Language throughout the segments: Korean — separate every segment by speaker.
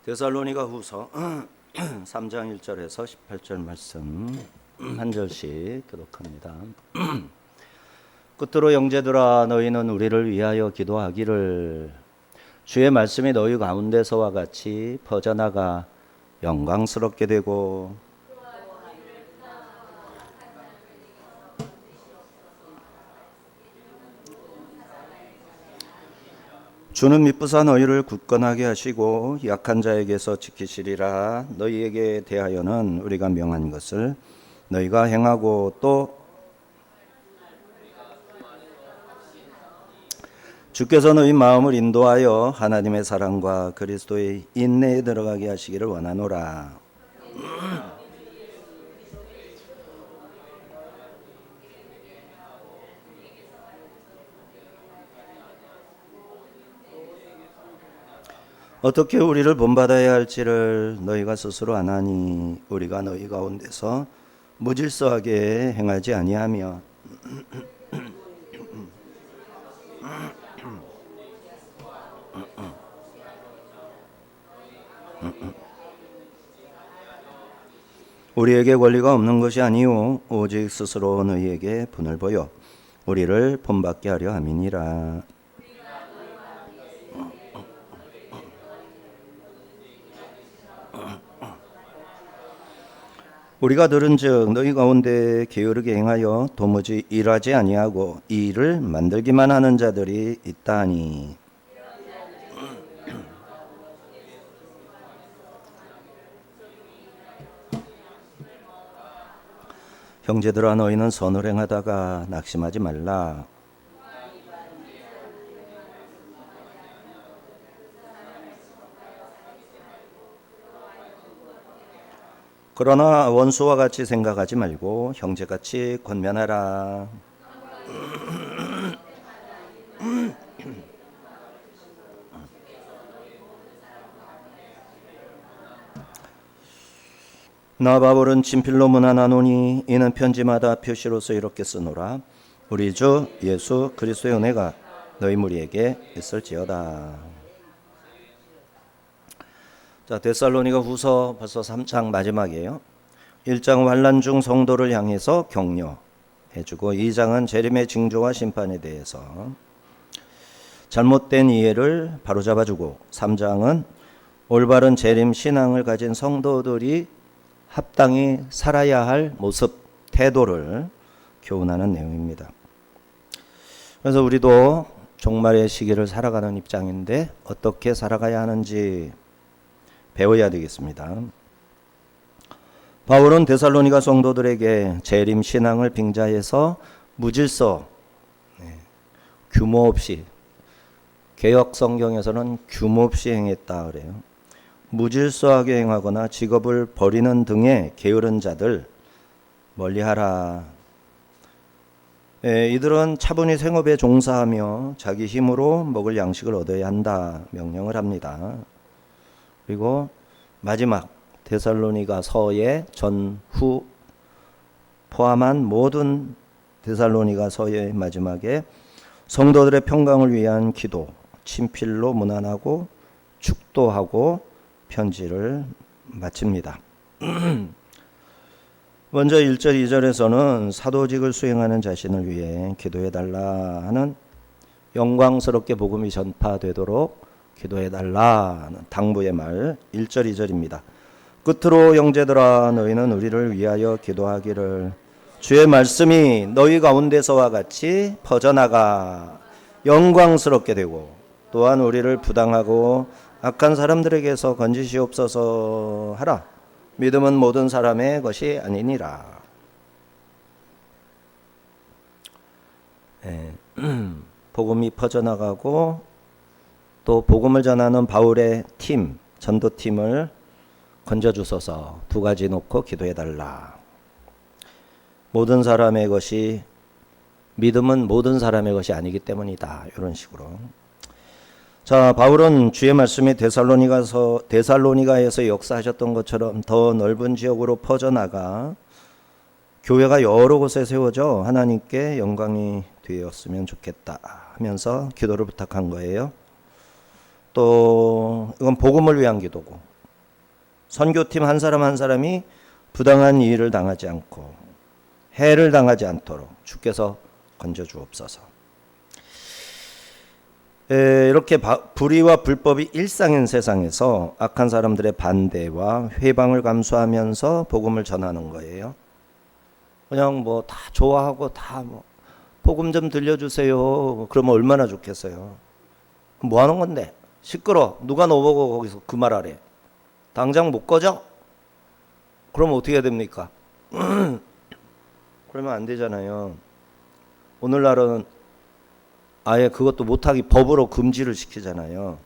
Speaker 1: 데살로니가 후서 3장 1절에서 18절 말씀 한 절씩 교독합니다. 끝으로 형제들아 너희는 우리를 위하여 기도하기를 주의 말씀이 너희 가운데서와 같이 퍼져나가 영광스럽게 되고 주는 미쁘사 너희를 굳건하게 하시고 약한 자에게서 지키시리라. 너희에게 대하여는 우리가 명한 것을 너희가 행하고 또 주께서 너희 마음을 인도하여 하나님의 사랑과 그리스도의 인내에 들어가게 하시기를 원하노라. 어떻게 우리를 본받아야 할지를 너희가 스스로 아나니 우리가 너희 가운데서 무질서하게 행하지 아니하며 우리에게 권리가 없는 것이 아니요 오직 스스로 너희에게 분을 보여 우리를 본받게 하려 함이니라. 우리가 들은즉 너희 가운데 게으르게 행하여 도무지 일하지 아니하고 이 일을 만들기만 하는 자들이 있다 하니 형제들아 너희는 선을 행하다가 낙심하지 말라. 그러나 원수와 같이 생각하지 말고 형제같이 권면하라. 나 바울은 친필로 문안하노니 이는 편지마다 표시로서 이렇게 쓰노라. 우리 주 예수 그리스도의 은혜가 너희 무리에게 있을지어다. 자, 데살로니가 후서 벌써 3장 마지막이에요. 1장은 환난 중 성도를 향해서 격려해주고 2장은 재림의 징조와 심판에 대해서 잘못된 이해를 바로잡아주고 3장은 올바른 재림 신앙을 가진 성도들이 합당히 살아야 할 모습, 태도를 교훈하는 내용입니다. 그래서 우리도 종말의 시기를 살아가는 입장인데 어떻게 살아가야 하는지 배워야 되겠습니다. 바울은 데살로니가 성도들에게 재림 신앙을 빙자해서 무질서, 규모 없이, 개역 성경에서는 규모 없이 행했다 그래요. 무질서하게 행하거나 직업을 버리는 등의 게으른 자들 멀리하라. 이들은 차분히 생업에 종사하며 자기 힘으로 먹을 양식을 얻어야 한다 명령을 합니다. 그리고 마지막 데살로니가 서의 전후 포함한 모든 데살로니가 서의 마지막에 성도들의 평강을 위한 기도, 친필로 문안하고 축도하고 편지를 마칩니다. 먼저 1절 2절에서는 사도직을 수행하는 자신을 위해 기도해달라 하는 영광스럽게 복음이 전파되도록 기도해달라는 당부의 말 1절 2절입니다. 끝으로 형제들아 너희는 우리를 위하여 기도하기를 주의 말씀이 너희 가운데서와 같이 퍼져나가 영광스럽게 되고 또한 우리를 부당하고 악한 사람들에게서 건지시옵소서 하라. 믿음은 모든 사람의 것이 아니니라. 복음이 퍼져나가고 또 복음을 전하는 바울의 팀, 전도팀을 건져주소서 두 가지 놓고 기도해달라. 모든 사람의 것이, 믿음은 모든 사람의 것이 아니기 때문이다. 이런 식으로. 자, 바울은 주의 말씀이 데살로니가에서 역사하셨던 것처럼 더 넓은 지역으로 퍼져나가 교회가 여러 곳에 세워져 하나님께 영광이 되었으면 좋겠다 하면서 기도를 부탁한 거예요. 또 이건 복음을 위한 기도고, 선교팀 한 사람 한 사람이 부당한 일을 당하지 않고 해를 당하지 않도록 주께서 건져 주옵소서. 이렇게 불의와 불법이 일상인 세상에서 악한 사람들의 반대와 회방을 감수하면서 복음을 전하는 거예요. 그냥 뭐 다 좋아하고 다 뭐 복음 좀 들려주세요. 그러면 얼마나 좋겠어요. 뭐 하는 건데? 시끄러. 누가 너보고 거기서 그 말 하래. 당장 못 꺼져? 그러면 어떻게 해야 됩니까? 그러면 안 되잖아요. 오늘날은 아예 그것도 못하기 법으로 금지를 시키잖아요.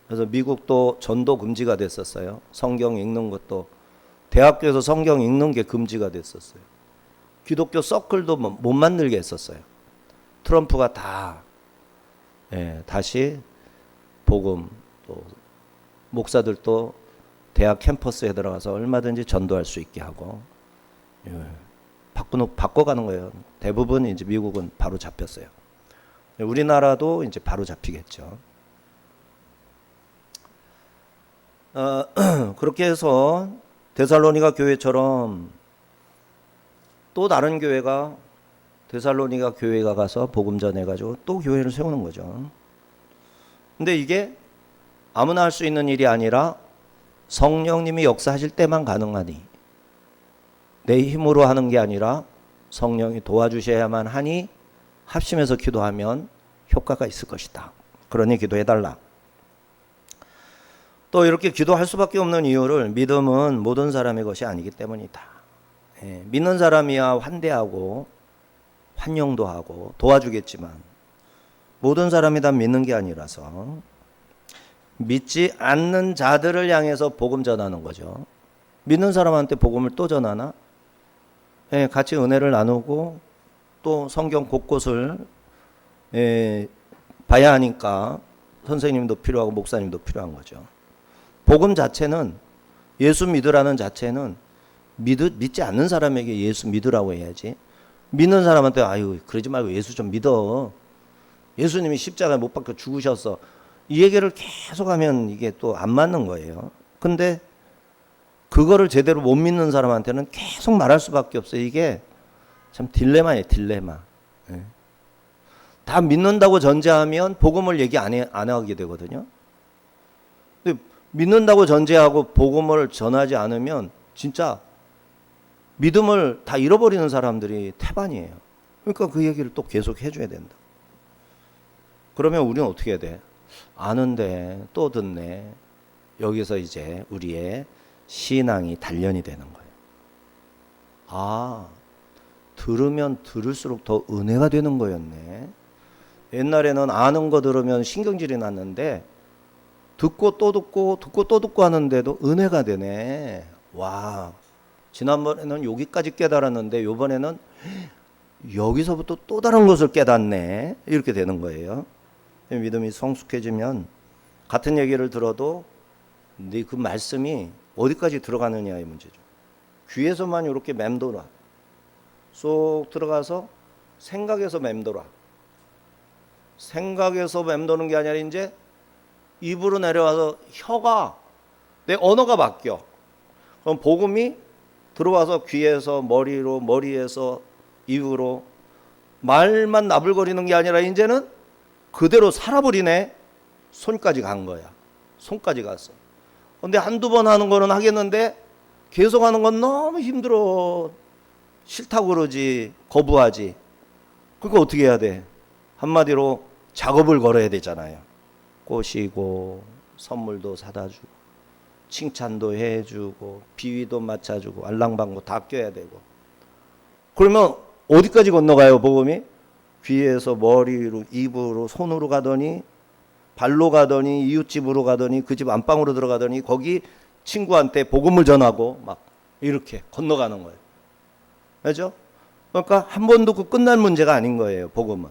Speaker 1: 그래서 미국도 전도 금지가 됐었어요. 성경 읽는 것도 대학교에서 성경 읽는 게 금지가 됐었어요. 기독교 서클도 못 만들게 했었어요. 트럼프가 다 다시 복음, 또 목사들도 대학 캠퍼스에 들어가서 얼마든지 전도할 수 있게 하고 바꿔가는 거예요. 대부분 이제 미국은 바로 잡혔어요. 우리나라도 이제 바로 잡히겠죠. 그렇게 해서 데살로니가 교회처럼 또 다른 교회가 데살로니가 교회가 가서 복음 전해가지고 또 교회를 세우는 거죠. 근데 이게 아무나 할 수 있는 일이 아니라 성령님이 역사하실 때만 가능하니, 내 힘으로 하는 게 아니라 성령이 도와주셔야만 하니 합심해서 기도하면 효과가 있을 것이다. 그러니 기도해달라. 또 이렇게 기도할 수밖에 없는 이유를 믿음은 모든 사람의 것이 아니기 때문이다. 믿는 사람이야 환대하고 환영도 하고 도와주겠지만 모든 사람이 다 믿는 게 아니라서 믿지 않는 자들을 향해서 복음 전하는 거죠. 믿는 사람한테 복음을 또 전하나? 같이 은혜를 나누고 또 성경 곳곳을 봐야 하니까 선생님도 필요하고 목사님도 필요한 거죠. 복음 자체는, 예수 믿으라는 자체는 믿지 않는 사람에게 예수 믿으라고 해야지, 믿는 사람한테 아유 그러지 말고 예수 좀 믿어, 예수님이 십자가에 못 박혀 죽으셨어, 이 얘기를 계속 하면 이게 또 안 맞는 거예요. 근데 그거를 제대로 못 믿는 사람한테는 계속 말할 수밖에 없어요. 이게 참 딜레마예요, 딜레마. 다 믿는다고 전제하면 복음을 얘기 안 하게 되거든요. 근데 믿는다고 전제하고 복음을 전하지 않으면 진짜 믿음을 다 잃어버리는 사람들이 태반이에요. 그러니까 그 얘기를 또 계속 해줘야 된다. 그러면 우리는 어떻게 해야 돼? 아는데 또 듣네. 여기서 이제 우리의 신앙이 단련이 되는 거예요. 아, 들으면 들을수록 더 은혜가 되는 거였네. 옛날에는 아는 거 들으면 신경질이 났는데 듣고 또 듣고 듣고 또 듣고 하는데도 은혜가 되네. 와, 지난번에는 여기까지 깨달았는데 이번에는 여기서부터 또 다른 것을 깨닫네. 이렇게 되는 거예요. 믿음이 성숙해지면 같은 얘기를 들어도 네 그 말씀이 어디까지 들어가느냐의 문제죠. 귀에서만 이렇게 맴돌아. 쏙 들어가서 생각에서 맴돌아. 생각에서 맴도는 게 아니라 이제 입으로 내려와서 혀가, 내 언어가 바뀌어. 그럼 복음이 들어와서 귀에서 머리로, 머리에서 입으로 말만 나불거리는 게 아니라 이제는 그대로 살아버리네. 손까지 간 거야. 손까지 갔어. 근데 한두 번 하는 거는 하겠는데 계속 하는 건 너무 힘들어. 싫다고 그러지, 거부하지. 그러니까 어떻게 해야 돼? 한마디로 작업을 걸어야 되잖아요. 꼬시고 선물도 사다 주고 칭찬도 해주고 비위도 맞춰주고 알랑방구 다 껴야 되고. 그러면 어디까지 건너가요 복음이? 귀에서 머리로, 입으로, 손으로 가더니 발로 가더니 이웃집으로 가더니 그 집 안방으로 들어가더니 거기 친구한테 복음을 전하고 막 이렇게 건너가는 거예요. 그렇죠? 그러니까 한 번 듣고 끝난 문제가 아닌 거예요. 복음은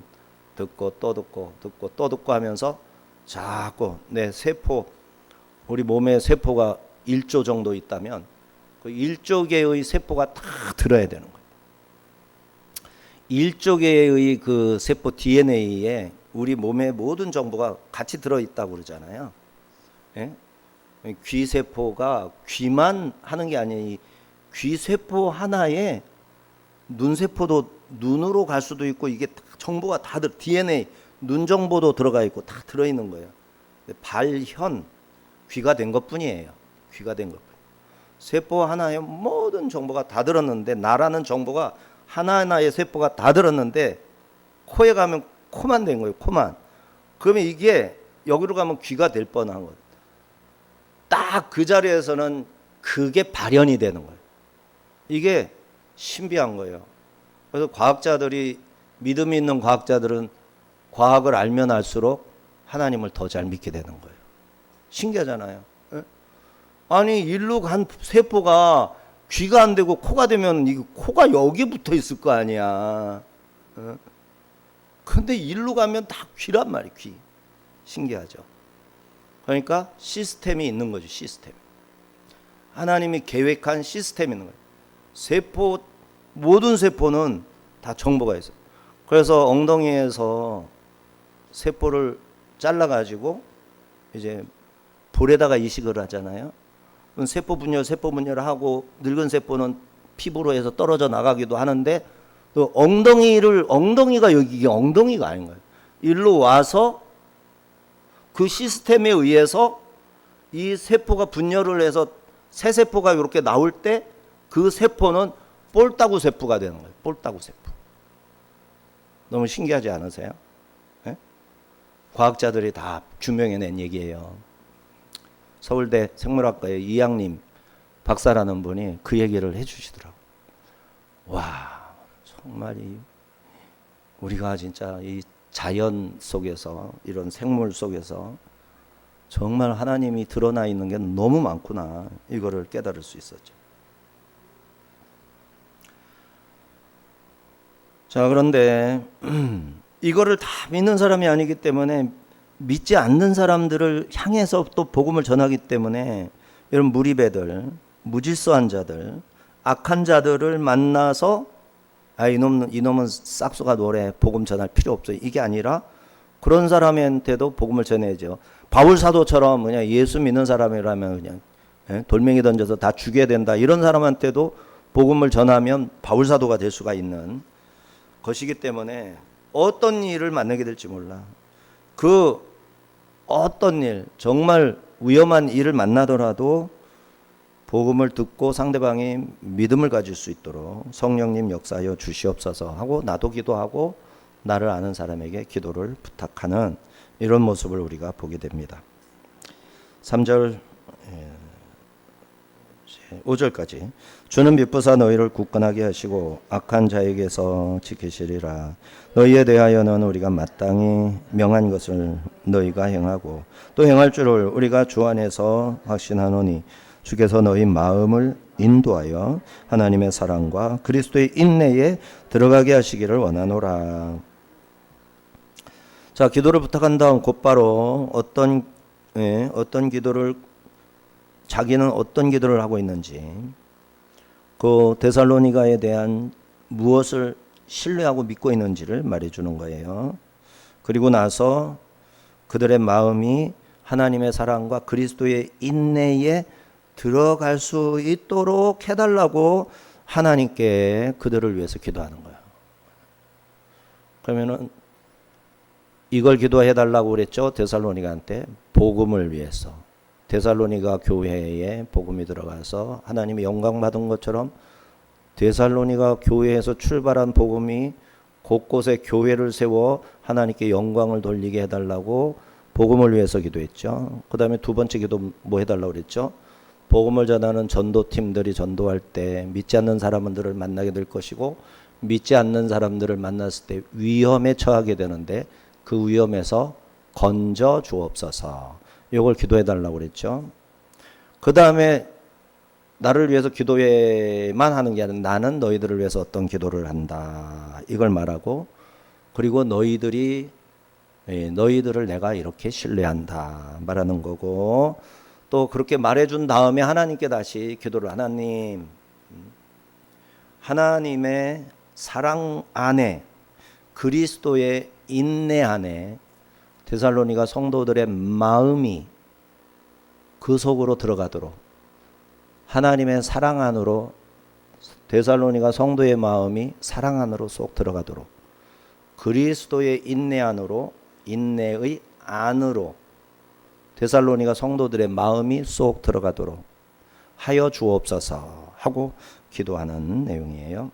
Speaker 1: 듣고 또 듣고 듣고 또 듣고 하면서 자꾸 내 세포, 우리 몸에 세포가 1조 정도 있다면 그 1조 개의 세포가 다 들어야 되는 거예요. 1조 개의 그 세포 DNA에 우리 몸의 모든 정보가 같이 들어있다고 그러잖아요. 예? 귀세포가 귀만 하는 게 아니에요. 이 귀세포 하나에 눈세포도 눈으로 갈 수도 있고 이게 정보가 다 DNA 눈 정보도 들어가 있고 다 들어있는 거예요. 발현 귀가 된 것뿐이에요. 귀가 된 것뿐. 세포 하나에 모든 정보가 다 들었는데 나라는 정보가 하나하나의 세포가 다 들었는데 코에 가면 코만 된 거예요. 코만. 그러면 이게 여기로 가면 귀가 될 뻔한 거예요. 딱 그 자리에서는 그게 발현이 되는 거예요. 이게 신비한 거예요. 그래서 과학자들이 믿음이 있는 과학자들은 과학을 알면 알수록 하나님을 더 잘 믿게 되는 거예요. 신기하잖아요. 예? 아니 일로 간 세포가 귀가 안 되고 코가 되면 이 코가 여기 붙어 있을 거 아니야. 예? 근데 일로 가면 다 귀란 말이에요. 귀. 신기하죠. 그러니까 시스템이 있는 거죠. 시스템. 하나님이 계획한 시스템이 있는 거예요. 세포 모든 세포는 다 정보가 있어요. 그래서 엉덩이에서 세포를 잘라가지고 이제 볼에다가 이식을 하잖아요. 세포 분열을 하고 늙은 세포는 피부로 해서 떨어져 나가기도 하는데 또 엉덩이가 여기 이게 엉덩이가 아닌 거예요. 일로 와서 그 시스템에 의해서 이 세포가 분열을 해서 새 세포가 이렇게 나올 때 그 세포는 볼따구 세포가 되는 거예요. 볼따구 세포. 너무 신기하지 않으세요? 네? 과학자들이 다 규명해낸 얘기예요. 서울대 생물학과의 이양림 박사라는 분이 그 얘기를 해주시더라고요. 와, 정말 우리가 진짜 이 자연 속에서 이런 생물 속에서 정말 하나님이 드러나 있는 게 너무 많구나 이거를 깨달을 수 있었죠. 자, 그런데 이거를 다 믿는 사람이 아니기 때문에 믿지 않는 사람들을 향해서 또 복음을 전하기 때문에 이런 무리배들, 무질서한 자들, 악한 자들을 만나서 이놈은 싹수가 노래 복음 전할 필요 없어요. 이게 아니라 그런 사람한테도 복음을 전해야죠. 바울 사도처럼 그냥 예수 믿는 사람이라면 그냥 돌멩이 던져서 다 죽여야 된다. 이런 사람한테도 복음을 전하면 바울 사도가 될 수가 있는 것이기 때문에 어떤 일을 만나게 될지 몰라. 그 어떤 일, 정말 위험한 일을 만나더라도 복음을 듣고 상대방이 믿음을 가질 수 있도록 성령님 역사하여 주시옵소서 하고 나도 기도하고 나를 아는 사람에게 기도를 부탁하는 이런 모습을 우리가 보게 됩니다. 3절 5절까지 주는 미쁘사 너희를 굳건하게 하시고 악한 자에게서 지키시리라. 너희에 대하여는 우리가 마땅히 명한 것을 너희가 행하고 또 행할 줄을 우리가 주 안에서 확신하노니 주께서 너희 마음을 인도하여 하나님의 사랑과 그리스도의 인내에 들어가게 하시기를 원하노라. 자, 기도를 부탁한 다음 곧바로 어떤 기도를 자기는 어떤 기도를 하고 있는지 그 데살로니가에 대한 무엇을 신뢰하고 믿고 있는지를 말해주는 거예요. 그리고 나서 그들의 마음이 하나님의 사랑과 그리스도의 인내에 들어갈 수 있도록 해달라고 하나님께 그들을 위해서 기도하는 거예요. 그러면은 이걸 기도해달라고 그랬죠. 데살로니가한테 복음을 위해서. 데살로니가 교회에 복음이 들어가서 하나님이 영광 받은 것처럼 데살로니가 교회에서 출발한 복음이 곳곳에 교회를 세워 하나님께 영광을 돌리게 해달라고 복음을 위해서 기도했죠. 그 다음에 두 번째 기도 뭐 해달라고 그랬죠. 복음을 전하는 전도팀들이 전도할 때 믿지 않는 사람들을 만나게 될 것이고 믿지 않는 사람들을 만났을 때 위험에 처하게 되는데 그 위험에서 건져 주옵소서. 이걸 기도해달라고 그랬죠. 그 다음에 나를 위해서 기도해만 하는 게 아니라 나는 너희들을 위해서 어떤 기도를 한다. 이걸 말하고 그리고 너희들을 내가 이렇게 신뢰한다. 말하는 거고 또 그렇게 말해준 다음에 하나님께 다시 기도를 하나님의 사랑 안에 그리스도의 인내 안에 데살로니가 성도들의 마음이 그 속으로 들어가도록 하나님의 사랑 안으로 데살로니가 성도의 마음이 사랑 안으로 쏙 들어가도록 그리스도의 인내 안으로 인내의 안으로 데살로니가 성도들의 마음이 쏙 들어가도록 하여 주옵소서 하고 기도하는 내용이에요.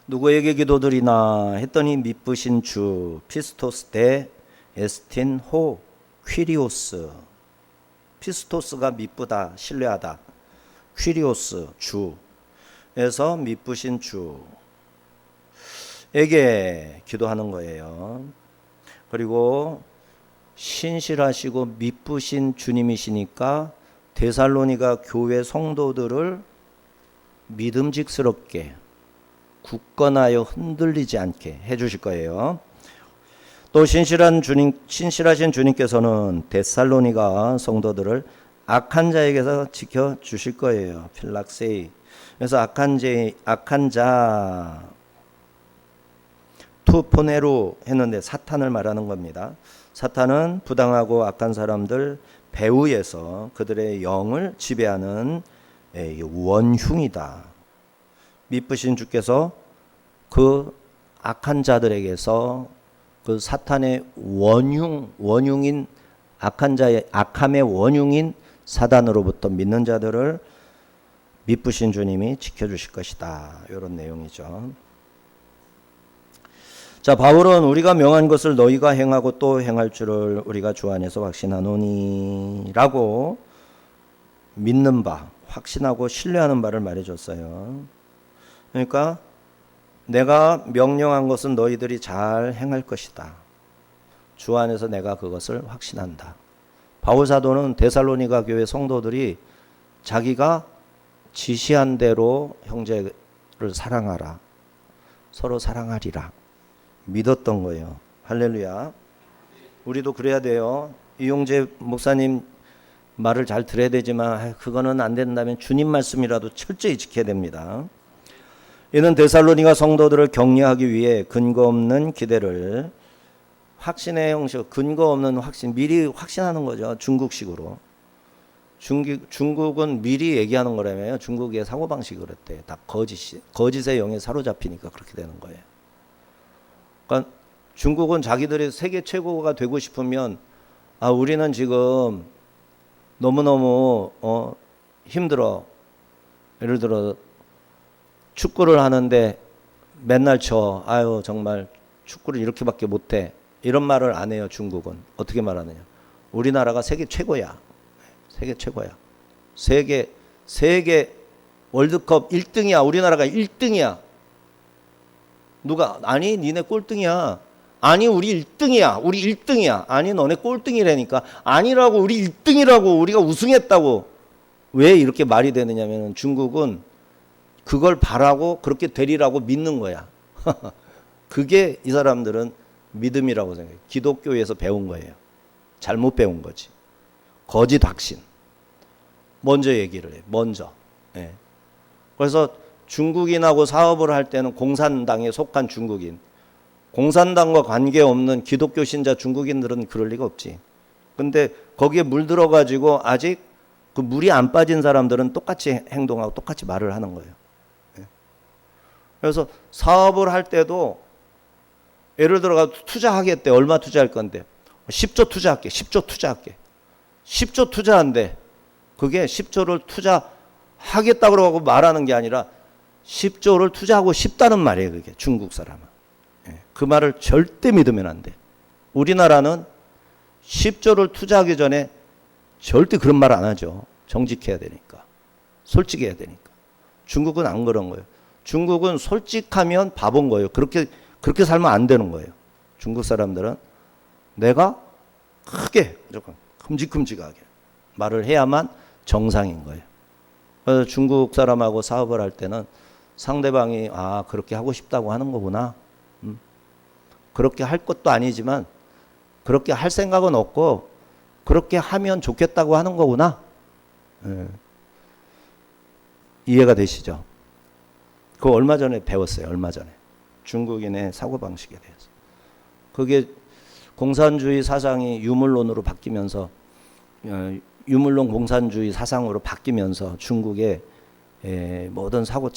Speaker 1: 누구에게 기도드리나 했더니 미쁘신 주 피스토스 대 에스틴 호 퀴리오스. 피스토스가 미쁘다, 신뢰하다. 퀴리오스 주에서 미쁘신 주에게 기도하는 거예요. 그리고 신실하시고 미쁘신 주님이시니까 데살로니가 교회 성도들을 믿음직스럽게 굳건하여 흔들리지 않게 해주실 거예요. 또 신실하신 주님께서는 데살로니가 성도들을 악한 자에게서 지켜주실 거예요. 필락세이. 그래서 악한 자 투포네로 했는데 사탄을 말하는 겁니다. 사탄은 부당하고 악한 사람들 배후에서 그들의 영을 지배하는 원흉이다. 미쁘신 주께서 그 악한 자들에게서 그 사탄의 원흉인 악한 자의 악함의 원흉인 사단으로부터 믿는 자들을 미쁘신 주님이 지켜주실 것이다. 이런 내용이죠. 자, 바울은 우리가 명한 것을 너희가 행하고 또 행할 줄을 우리가 주 안에서 확신하노니 라고 믿는 바, 확신하고 신뢰하는 바를 말해줬어요. 그러니까 내가 명령한 것은 너희들이 잘 행할 것이다. 주 안에서 내가 그것을 확신한다. 바울 사도는 데살로니가 교회 성도들이 자기가 지시한 대로 형제를 사랑하라. 서로 사랑하리라. 믿었던 거예요. 할렐루야. 우리도 그래야 돼요. 이용재 목사님 말을 잘 들어야 되지만 그거는 안 된다면 주님 말씀이라도 철저히 지켜야 됩니다. 이는 데살로니가 성도들을 격려하기 위해 근거 없는 기대를 확신의 형식, 근거 없는 확신, 미리 확신하는 거죠. 중국식으로. 중국은 미리 얘기하는 거라며요. 중국의 사고방식이 그랬대. 다 거짓의 영에 사로잡히니까 그렇게 되는 거예요. 그러니까 중국은 자기들이 세계 최고가 되고 싶으면 우리는 지금 너무너무 힘들어. 예를 들어 축구를 하는데 맨날 정말 축구를 이렇게밖에 못해. 이런 말을 안 해요. 중국은. 어떻게 말하느냐. 우리나라가 세계 최고야. 세계 최고야. 세계 월드컵 1등이야. 우리나라가 1등이야. 누가 아니 니네 꼴등이야. 아니 우리 1등이야. 우리 1등이야. 아니 너네 꼴등이라니까. 아니라고 우리 1등이라고. 우리가 우승했다고. 왜 이렇게 말이 되느냐면 중국은 그걸 바라고 그렇게 되리라고 믿는 거야. 그게 이 사람들은 믿음이라고 생각해요. 기독교에서 배운 거예요. 잘못 배운 거지. 거짓 확신. 먼저 얘기를 해. 먼저. 예. 그래서 중국인하고 사업을 할 때는 공산당에 속한 중국인. 공산당과 관계없는 기독교 신자 중국인들은 그럴 리가 없지. 근데 거기에 물들어가지고 아직 그 물이 안 빠진 사람들은 똑같이 행동하고 똑같이 말을 하는 거예요. 예. 그래서 사업을 할 때도 예를 들어가 투자하겠대. 얼마 투자할 건데 10조 투자할게. 10조 투자할게. 10조 투자한대. 그게 10조를 투자하겠다고 그러고 말하는 게 아니라 10조를 투자하고 싶다는 말이에요. 그게 중국 사람은. 예. 그 말을 절대 믿으면 안 돼. 우리나라는 10조를 투자하기 전에 절대 그런 말 안 하죠. 정직해야 되니까. 솔직해야 되니까. 중국은 안 그런 거예요. 중국은 솔직하면 바본 거예요. 그렇게 살면 안 되는 거예요. 중국 사람들은 내가 크게 무조건 큼직큼직하게 말을 해야만 정상인 거예요. 그래서 중국 사람하고 사업을 할 때는 상대방이 그렇게 하고 싶다고 하는 거구나. 그렇게 할 것도 아니지만 그렇게 할 생각은 없고 그렇게 하면 좋겠다고 하는 거구나. 이해가 되시죠? 그거 얼마 전에 배웠어요. 얼마 전에. 중국인의 사고방식에 대해서. 그게 공산주의 사상이 유물론으로 바뀌면서 유물론 공산주의 사상으로 바뀌면서 중국의 모든 사고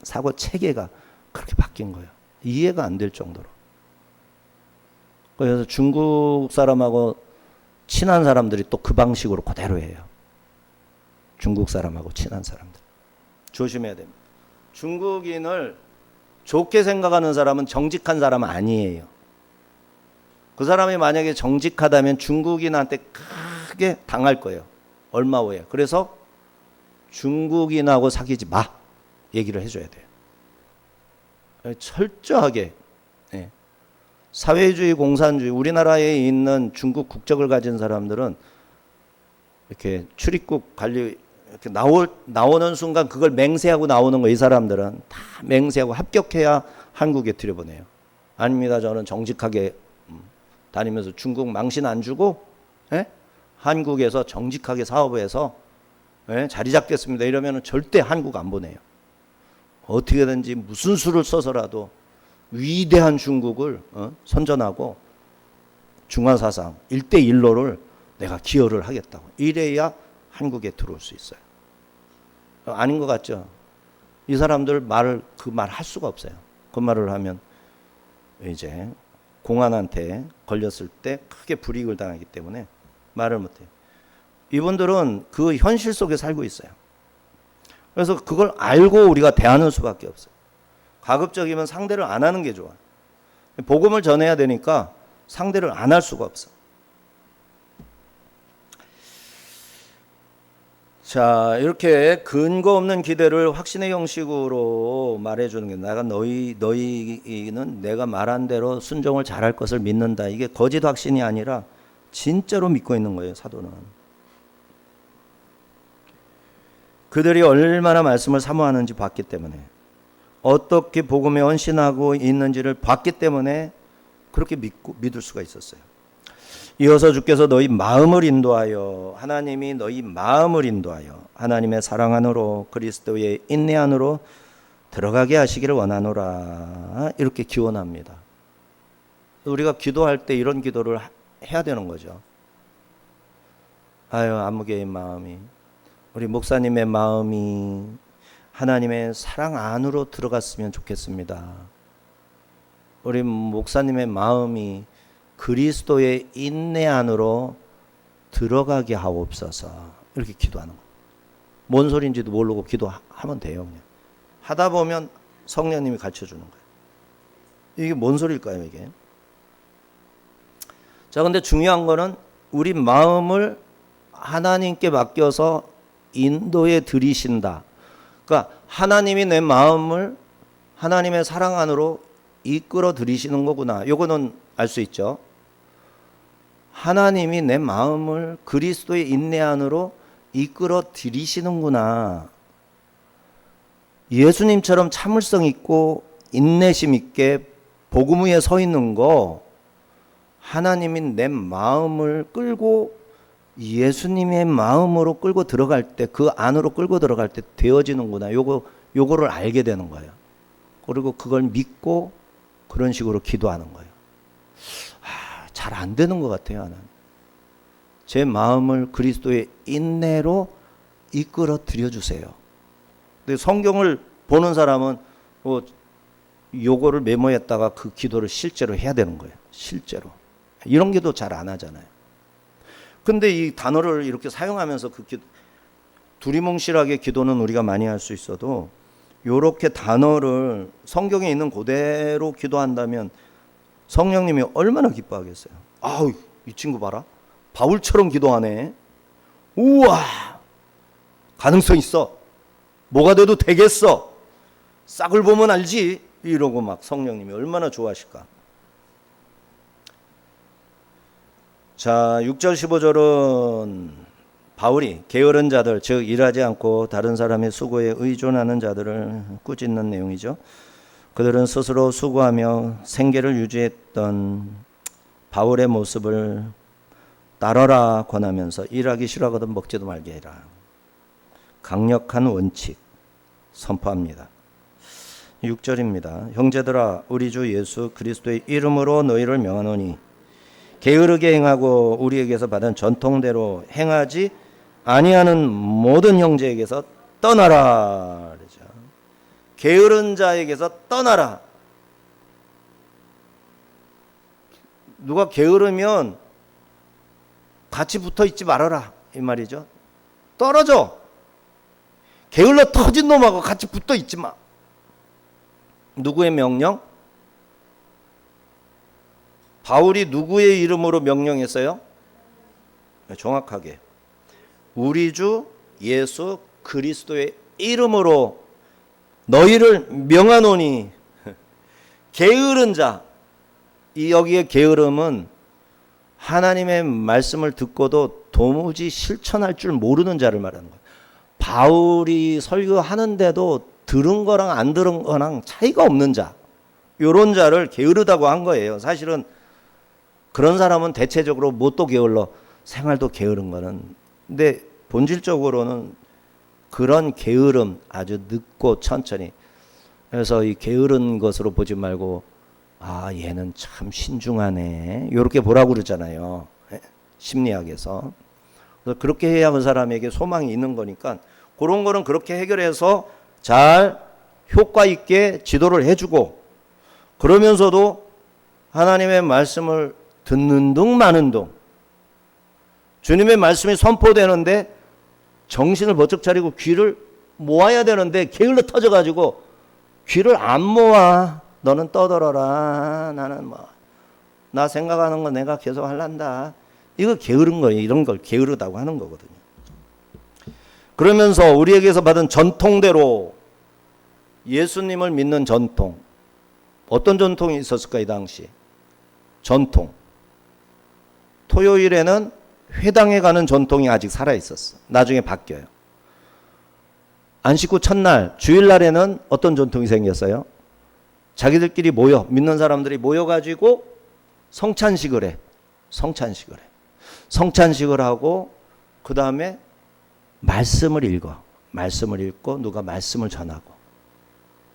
Speaker 1: 사고 체계가 그렇게 바뀐 거예요. 이해가 안 될 정도로. 그래서 중국 사람하고 친한 사람들이 또 그 방식으로 그대로 해요. 중국 사람하고 친한 사람들. 조심해야 됩니다. 중국인을 좋게 생각하는 사람은 정직한 사람은 아니에요. 그 사람이 만약에 정직하다면 중국인한테 크게 당할 거예요. 얼마 후에. 그래서 중국인하고 사귀지 마. 얘기를 해줘야 돼요. 철저하게. 사회주의, 공산주의, 우리나라에 있는 중국 국적을 가진 사람들은 이렇게 출입국 관리 이렇게 나오는 순간 그걸 맹세하고 나오는 거. 이 사람들은 다 맹세하고 합격해야 한국에 들여보내요. 아닙니다. 저는 정직하게 다니면서 중국 망신 안 주고 한국에서 정직하게 사업해서 자리 잡겠습니다. 이러면 절대 한국 안 보내요. 어떻게든지 무슨 수를 써서라도 위대한 중국을 선전하고 중화사상 1대1로를 내가 기여를 하겠다고. 이래야 한국에 들어올 수 있어요. 아닌 것 같죠? 이 사람들 그 말 할 수가 없어요. 그 말을 하면 이제 공안한테 걸렸을 때 크게 불이익을 당하기 때문에 말을 못해요. 이분들은 그 현실 속에 살고 있어요. 그래서 그걸 알고 우리가 대하는 수밖에 없어요. 가급적이면 상대를 안 하는 게 좋아요. 복음을 전해야 되니까 상대를 안 할 수가 없어. 자, 이렇게 근거 없는 기대를 확신의 형식으로 말해주는 게, 내가 너희는 내가 말한 대로 순종을 잘할 것을 믿는다. 이게 거짓 확신이 아니라 진짜로 믿고 있는 거예요, 사도는. 그들이 얼마나 말씀을 사모하는지 봤기 때문에, 어떻게 복음에 헌신하고 있는지를 봤기 때문에 그렇게 믿을 수가 있었어요. 이어서 주께서 너희 마음을 인도하여, 하나님이 너희 마음을 인도하여 하나님의 사랑 안으로 그리스도의 인내 안으로 들어가게 하시기를 원하노라. 이렇게 기원합니다. 우리가 기도할 때 이런 기도를 해야 되는 거죠. 아유, 안무개의 마음이, 우리 목사님의 마음이 하나님의 사랑 안으로 들어갔으면 좋겠습니다. 우리 목사님의 마음이 그리스도의 인내 안으로 들어가게 하옵소서. 이렇게 기도하는 거예요. 뭔 소리인지도 모르고 기도하면 돼요. 그냥 하다 보면 성령님이 가르쳐주는 거예요. 이게 뭔 소리일까요, 이게? 자, 근데 중요한 거는 우리 마음을 하나님께 맡겨서 인도에 들이신다. 그러니까 하나님이 내 마음을 하나님의 사랑 안으로 이끌어 들이시는 거구나. 요거는 알 수 있죠. 하나님이 내 마음을 그리스도의 인내 안으로 이끌어 들이시는구나. 예수님처럼 참을성 있고 인내심 있게 복음 위에 서 있는 거, 하나님이 내 마음을 끌고 예수님의 마음으로 끌고 들어갈 때, 그 안으로 끌고 들어갈 때 되어지는구나. 요거를 알게 되는 거예요. 그리고 그걸 믿고 그런 식으로 기도하는 거예요. 잘 안 되는 것 같아요, 나는. 제 마음을 그리스도의 인내로 이끌어 드려주세요. 근데 성경을 보는 사람은 요거를 메모했다가 그 기도를 실제로 해야 되는 거예요. 실제로. 이런 기도 잘 안 하잖아요. 근데 이 단어를 이렇게 사용하면서 두리뭉실하게 기도는 우리가 많이 할 수 있어도, 요렇게 단어를 성경에 있는 그대로 기도한다면 성령님이 얼마나 기뻐하겠어요. 아우, 이 친구 봐라. 바울처럼 기도하네. 우와, 가능성 있어. 뭐가 돼도 되겠어. 싹을 보면 알지. 이러고 막 성령님이 얼마나 좋아하실까. 자, 6절 15절은 바울이 게으른 자들, 즉 일하지 않고 다른 사람의 수고에 의존하는 자들을 꾸짖는 내용이죠. 그들은 스스로 수고하며 생계를 유지했던 바울의 모습을 따르라 권하면서 일하기 싫어하거든 먹지도 말게 해라. 강력한 원칙 선포합니다. 6절입니다. 형제들아, 우리 주 예수 그리스도의 이름으로 너희를 명하노니 게으르게 행하고 우리에게서 받은 전통대로 행하지 아니하는 모든 형제에게서 떠나라. 그러죠. 게으른 자에게서 떠나라. 누가 게으르면 같이 붙어 있지 말아라 이 말이죠. 떨어져. 게을러 터진 놈하고 같이 붙어 있지 마. 누구의 명령? 바울이 누구의 이름으로 명령했어요? 정확하게 우리 주 예수 그리스도의 이름으로 너희를 명하노니. 게으른 자, 이 여기에 게으름은 하나님의 말씀을 듣고도 도무지 실천할 줄 모르는 자를 말하는 거예요. 바울이 설교하는데도 들은 거랑 안 들은 거랑 차이가 없는 자, 이런 자를 게으르다고 한 거예요. 사실은 그런 사람은 대체적으로 뭣도 게을러, 생활도 게으른 거는. 근데 본질적으로는 그런 게으름 아주 늦고 천천히. 그래서 이 게으른 것으로 보지 말고 아 얘는 참 신중하네 이렇게 보라고 그러잖아요. 심리학에서. 그래서 그렇게 해야 그 사람에게 소망이 있는 거니까 그런 거는 그렇게 해결해서 잘 효과 있게 지도를 해주고, 그러면서도 하나님의 말씀을 듣는 둥 마는 둥, 주님의 말씀이 선포되는데 정신을 번쩍 차리고 귀를 모아야 되는데 게을러 터져가지고 귀를 안 모아. 너는 떠들어라. 나는 나 생각하는 거 내가 계속 할란다. 이거 게으른 거예요. 이런 걸 게으르다고 하는 거거든요. 그러면서 우리에게서 받은 전통대로, 예수님을 믿는 전통. 어떤 전통이 있었을까 이 당시? 전통. 토요일에는 회당에 가는 전통이 아직 살아있었어. 나중에 바뀌어요. 안식 후 첫날, 주일날에는 어떤 전통이 생겼어요? 자기들끼리 모여, 믿는 사람들이 모여가지고 성찬식을 해. 성찬식을 하고 그 다음에 말씀을 읽어. 말씀을 읽고 누가 말씀을 전하고.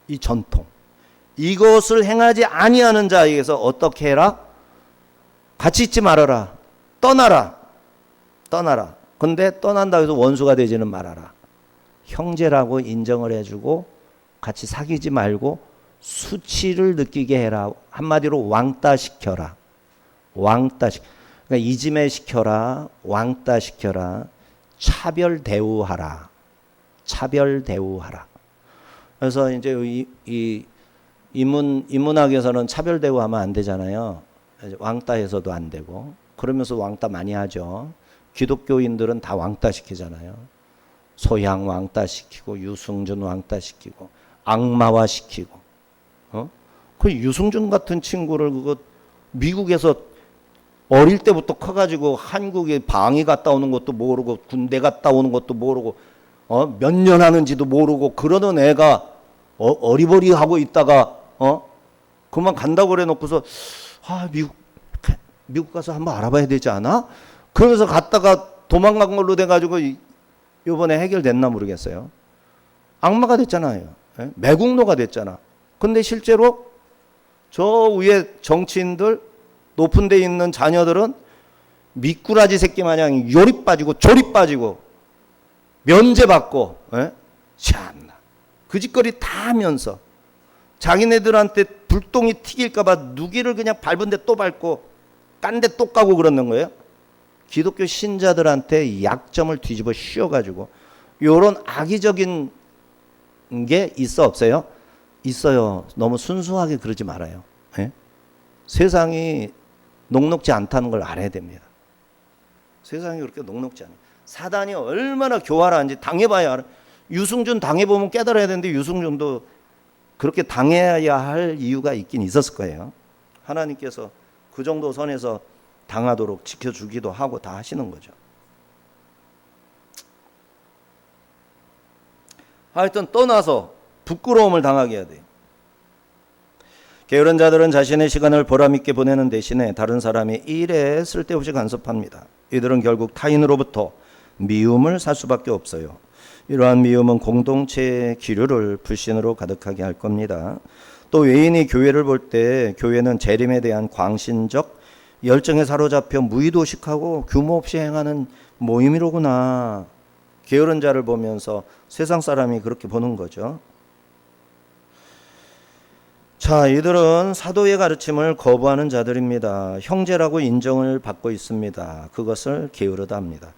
Speaker 1: 이 전통. 이것을 행하지 아니하는 자에게서 어떻게 해라? 같이 있지 말아라. 떠나라. 근데 떠난다고 해서 원수가 되지는 말아라. 형제라고 인정을 해주고 같이 사귀지 말고 수치를 느끼게 해라. 한마디로 왕따시켜라. 그러니까 이지매시켜라. 왕따시켜라. 차별 대우하라. 그래서 이제 이 인문학에서는 차별 대우하면 안 되잖아요. 왕따해서도 안 되고. 그러면서 왕따 많이 하죠. 기독교인들은 다 왕따시키잖아요. 소양 왕따시키고 유승준 왕따시키고 악마화시키고. 그 유승준 같은 친구를 그거 미국에서 어릴 때부터 커가지고 한국에 방위 갔다 오는 것도 모르고 군대 갔다 오는 것도 모르고 몇 년 하는지도 모르고 그러던 애가 어리버리하고 있다가 그만 간다고 그래 놓고서 미국 가서 한번 알아봐야 되지 않아? 그러면서 갔다가 도망간 걸로 돼가지고 이번에 해결됐나 모르겠어요. 악마가 됐잖아요. 매국노가 됐잖아. 근데 실제로 저 위에 정치인들 높은 데 있는 자녀들은 미꾸라지 새끼 마냥 요리 빠지고 조리 빠지고 면제받고 참나 그 짓거리 다 하면서 자기네들한테 불똥이 튀길까봐 누기를 그냥 밟은데 또 밟고 깐데 또 까고 그러는 거예요. 기독교 신자들한테 약점을 뒤집어 씌워가지고 요런 악의적인 게 있어 없어요? 있어요. 너무 순수하게 그러지 말아요. 세상이 녹록지 않다는 걸 알아야 됩니다. 세상이 그렇게 녹록지 않아요. 사단이 얼마나 교활한지 당해봐야 알아. 유승준 당해보면 깨달아야 되는데 유승준도 그렇게 당해야 할 이유가 있긴 있었을 거예요. 하나님께서 그 정도 선에서 당하도록 지켜주기도 하고 다 하시는 거죠. 하여튼 떠나서 부끄러움을 당하게 해야 돼요. 게으른 자들은 자신의 시간을 보람있게 보내는 대신에 다른 사람의 일에 쓸데없이 간섭합니다. 이들은 결국 타인으로부터 미움을 살 수밖에 없어요. 이러한 미움은 공동체의 기류를 불신으로 가득하게 할 겁니다. 또 외인이 교회를 볼 때 교회는 재림에 대한 광신적 열정에 사로잡혀 무의도식하고 규모 없이 행하는 모임이로구나. 게으른 자를 보면서 세상 사람이 그렇게 보는 거죠. 자, 이들은 사도의 가르침을 거부하는 자들입니다. 형제라고 인정을 받고 있습니다. 그것을 게으르다 합니다.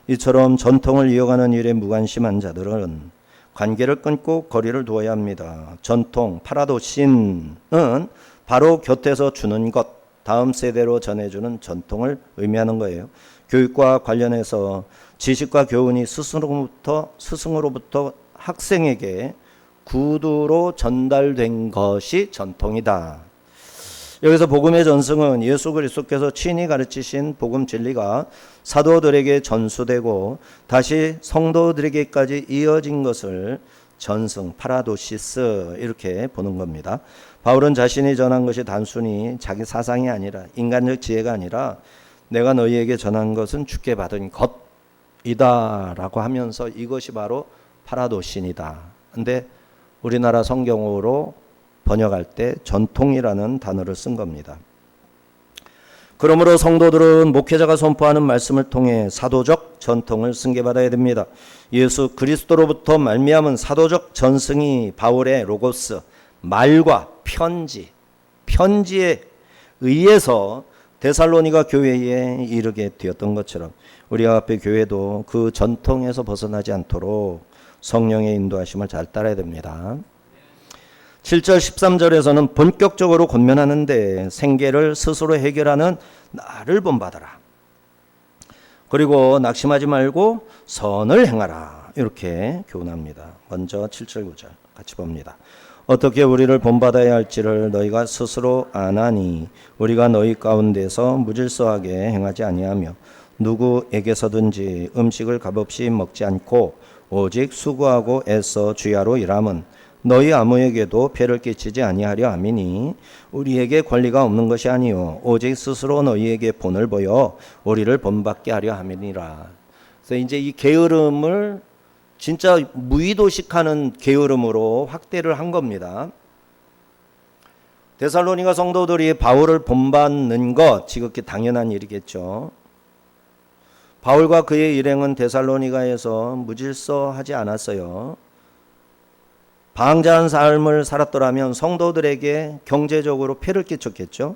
Speaker 1: 이처럼 전통을 이어가는 일에 무관심한 자들은 관계를 끊고 거리를 두어야 합니다. 전통, 파라도신은 바로 곁에서 주는 것, 다음 세대로 전해주는 전통을 의미하는 거예요. 교육과 관련해서 지식과 교훈이 스승으로부터 학생에게 구두로 전달된 것이 전통이다. 여기서 복음의 전승은 예수 그리스도께서 친히 가르치신 복음 진리가 사도들에게 전수되고 다시 성도들에게까지 이어진 것을 전승, 파라도시스 이렇게 보는 겁니다. 바울은 자신이 전한 것이 단순히 자기 사상이 아니라 인간적 지혜가 아니라 내가 너희에게 전한 것은 주께 받은 것이다 라고 하면서 이것이 바로 파라도신이다. 근데 우리나라 성경어로 번역할 때 전통이라는 단어를 쓴 겁니다. 그러므로 성도들은 목회자가 선포하는 말씀을 통해 사도적 전통을 승계받아야 됩니다. 예수 그리스도로부터 말미암은 사도적 전승이 바울의 로고스, 말과 편지에 의해서 데살로니가 교회에 이르게 되었던 것처럼 우리 앞에 교회도 그 전통에서 벗어나지 않도록 성령의 인도하심을 잘 따라야 됩니다. 7절 13절에서는 본격적으로 권면하는데 생계를 스스로 해결하는 나를 본받아라. 그리고 낙심하지 말고 선을 행하라. 이렇게 교훈합니다. 먼저 7절 9절 같이 봅니다. 어떻게 우리를 본받아야 할지를 너희가 스스로 아나니 우리가 너희 가운데서 무질서하게 행하지 아니하며 누구에게서든지 음식을 값없이 먹지 않고 오직 수고하고 애써 주야로 일함은 너희 아무에게도 폐를 끼치지 아니하려 함이니 우리에게 권리가 없는 것이 아니요 오직 스스로 너희에게 본을 보여 우리를 본받게 하려 함이니라. 그래서 이제 이 게으름을 진짜 무의도식하는 게으름으로 확대를 한 겁니다. 데살로니가 성도들이 바울을 본받는 것 지극히 당연한 일이겠죠. 바울과 그의 일행은 데살로니가에서 무질서하지 않았어요. 방자한 삶을 살았더라면 성도들에게 경제적으로 폐를 끼쳤겠죠.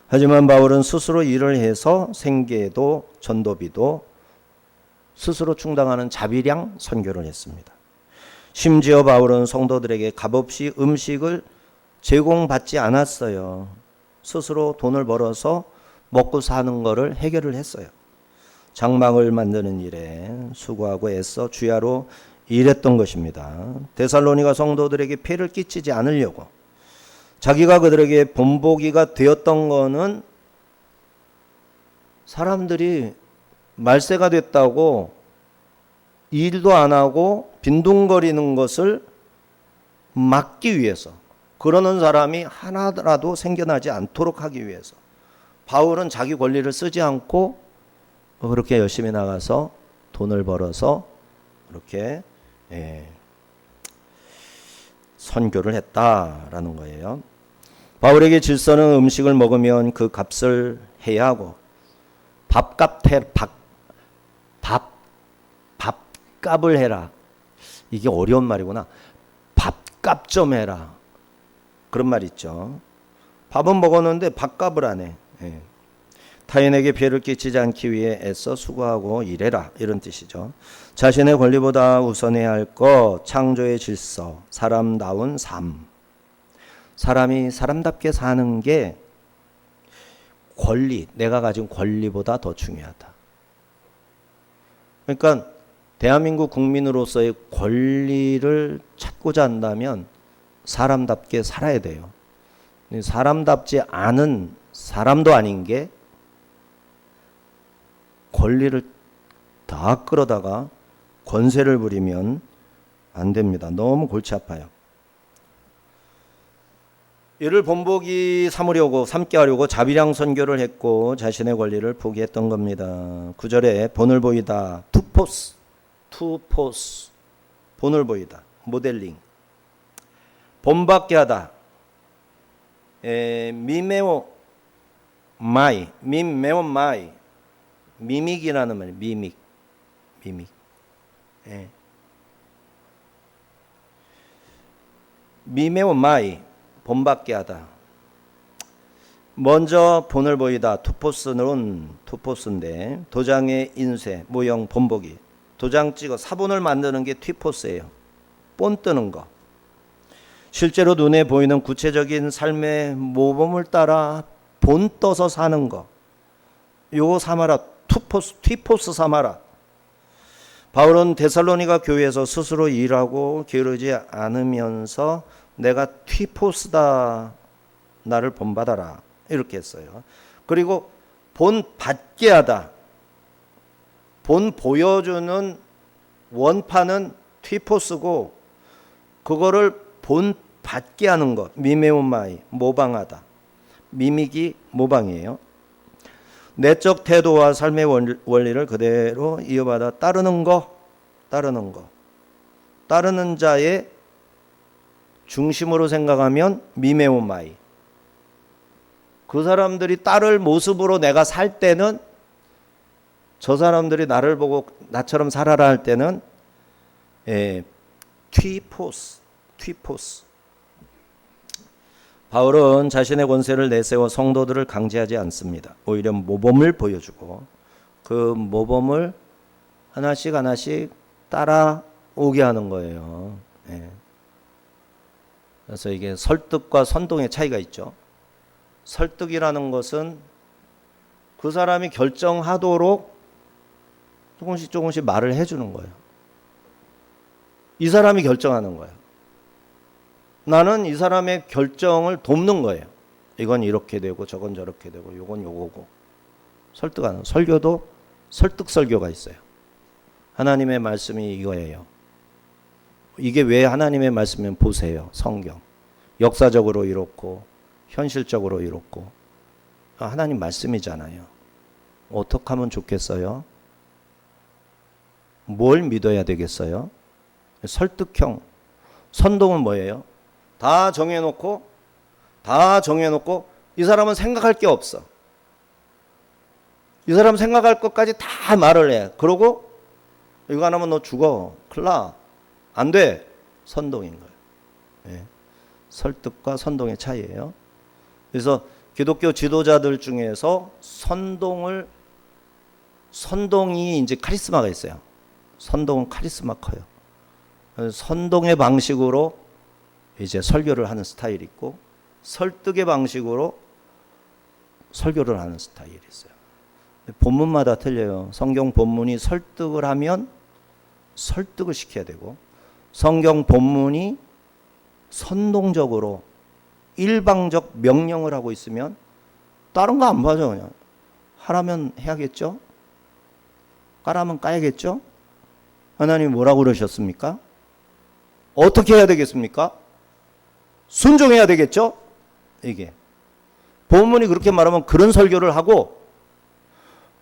Speaker 1: 하지만 바울은 스스로 일을 해서 생계도 전도비도 스스로 충당하는 자비량 선교를 했습니다. 심지어 바울은 성도들에게 값없이 음식을 제공받지 않았어요. 스스로 돈을 벌어서 먹고 사는 것을 해결을 했어요. 장막을 만드는 일에 수고하고 애써 주야로 일했던 것입니다. 데살로니가 성도들에게 폐를 끼치지 않으려고 자기가 그들에게 본보기가 되었던 거는 사람들이 말세가 됐다고 일도 안 하고 빈둥거리는 것을 막기 위해서 그러는 사람이 하나라도 생겨나지 않도록 하기 위해서 바울은 자기 권리를 쓰지 않고 그렇게 열심히 나가서 돈을 벌어서 그렇게 선교를 했다라는 거예요. 바울에게 질서는 음식을 먹으면 그 값을 해야 하고 밥값을 해라. 이게 어려운 말이구나. 밥값 좀 해라. 그런 말 있죠. 밥은 먹었는데 밥값을 안 해. 타인에게 피해를 끼치지 않기 위해 애써 수고하고 일해라. 이런 뜻이죠. 자신의 권리보다 우선해야 할 것, 창조의 질서, 사람다운 삶. 사람이 사람답게 사는 게 권리, 내가 가진 권리보다 더 중요하다. 그러니까 대한민국 국민으로서의 권리를 찾고자 한다면 사람답게 살아야 돼요. 사람답지 않은 사람도 아닌 게 권리를 다 끌어다가 권세를 부리면 안 됩니다. 너무 골치 아파요. 이를 본보기 삼으려고 삼게 하려고 자비량 선교를 했고 자신의 권리를 포기했던 겁니다. 9절에 본을 보이다. 투포스 본을 보이다. 모델링. 본받게 하다. 미메오 마이, 매운 마이, 미믹이라는 말이에요. 미믹. 예. 미매운 마이, 본받게 하다. 먼저 본을 보이다. 투포스인데 도장의 인쇄, 모형, 본보기. 도장 찍어 사본을 만드는 게 튀포스예요. 본 뜨는 거. 실제로 눈에 보이는 구체적인 삶의 모범을 따라 본 떠서 사는 거. 요거 삼아라. 튀포스 삼아라. 바울은 데살로니가 교회에서 스스로 일하고 게으르지 않으면서 내가 튀포스다. 나를 본받아라. 이렇게 했어요. 그리고 본 받게 하다. 본 보여주는 원판은 튀포스고 그거를 본 받게 하는 것. 미메오마이, 모방하다. 미믹이 모방이에요. 내적 태도와 삶의 원리를 그대로 이어받아 따르는 자의 중심으로 생각하면 미메오마이. 그 사람들이 따를 모습으로 내가 살 때는, 저 사람들이 나를 보고 나처럼 살아라 할 때는 튀포스. 바울은 자신의 권세를 내세워 성도들을 강제하지 않습니다. 오히려 모범을 보여주고 그 모범을 하나씩 따라오게 하는 거예요. 그래서 이게 설득과 선동의 차이가 있죠. 설득이라는 것은 그 사람이 결정하도록 조금씩 말을 해주는 거예요. 이 사람이 결정하는 거예요. 나는 이 사람의 결정을 돕는 거예요. 이건 이렇게 되고 저건 저렇게 되고 요건 요거고. 설득하는, 설교도 설득 설교가 있어요. 하나님의 말씀이 이거예요. 이게 왜 하나님의 말씀이면 보세요. 성경. 역사적으로 이렇고 현실적으로 이렇고 하나님 말씀이잖아요. 어떻게 하면 좋겠어요? 뭘 믿어야 되겠어요? 설득형. 선동은 뭐예요? 다 정해놓고 이 사람은 생각할 게 없어. 이 사람 생각할 것까지 다 말을 해. 그러고 이거 안 하면 너 죽어. 큰일 나. 안 돼. 선동인 거예요. 설득과 선동의 차이예요. 그래서 기독교 지도자들 중에서 선동이 이제 카리스마가 있어요. 선동은 카리스마 커요. 선동의 방식으로 이제 설교를 하는 스타일이 있고 설득의 방식으로 설교를 하는 스타일이 있어요. 본문마다 틀려요. 성경 본문이 설득을 하면 설득을 시켜야 되고 성경 본문이 선동적으로 일방적 명령을 하고 있으면 다른 거 안 봐줘. 그냥 하라면 해야겠죠. 까라면 까야겠죠. 하나님이 뭐라고 그러셨습니까? 어떻게 해야 되겠습니까? 순종해야 되겠죠. 이게 본문이 그렇게 말하면 그런 설교를 하고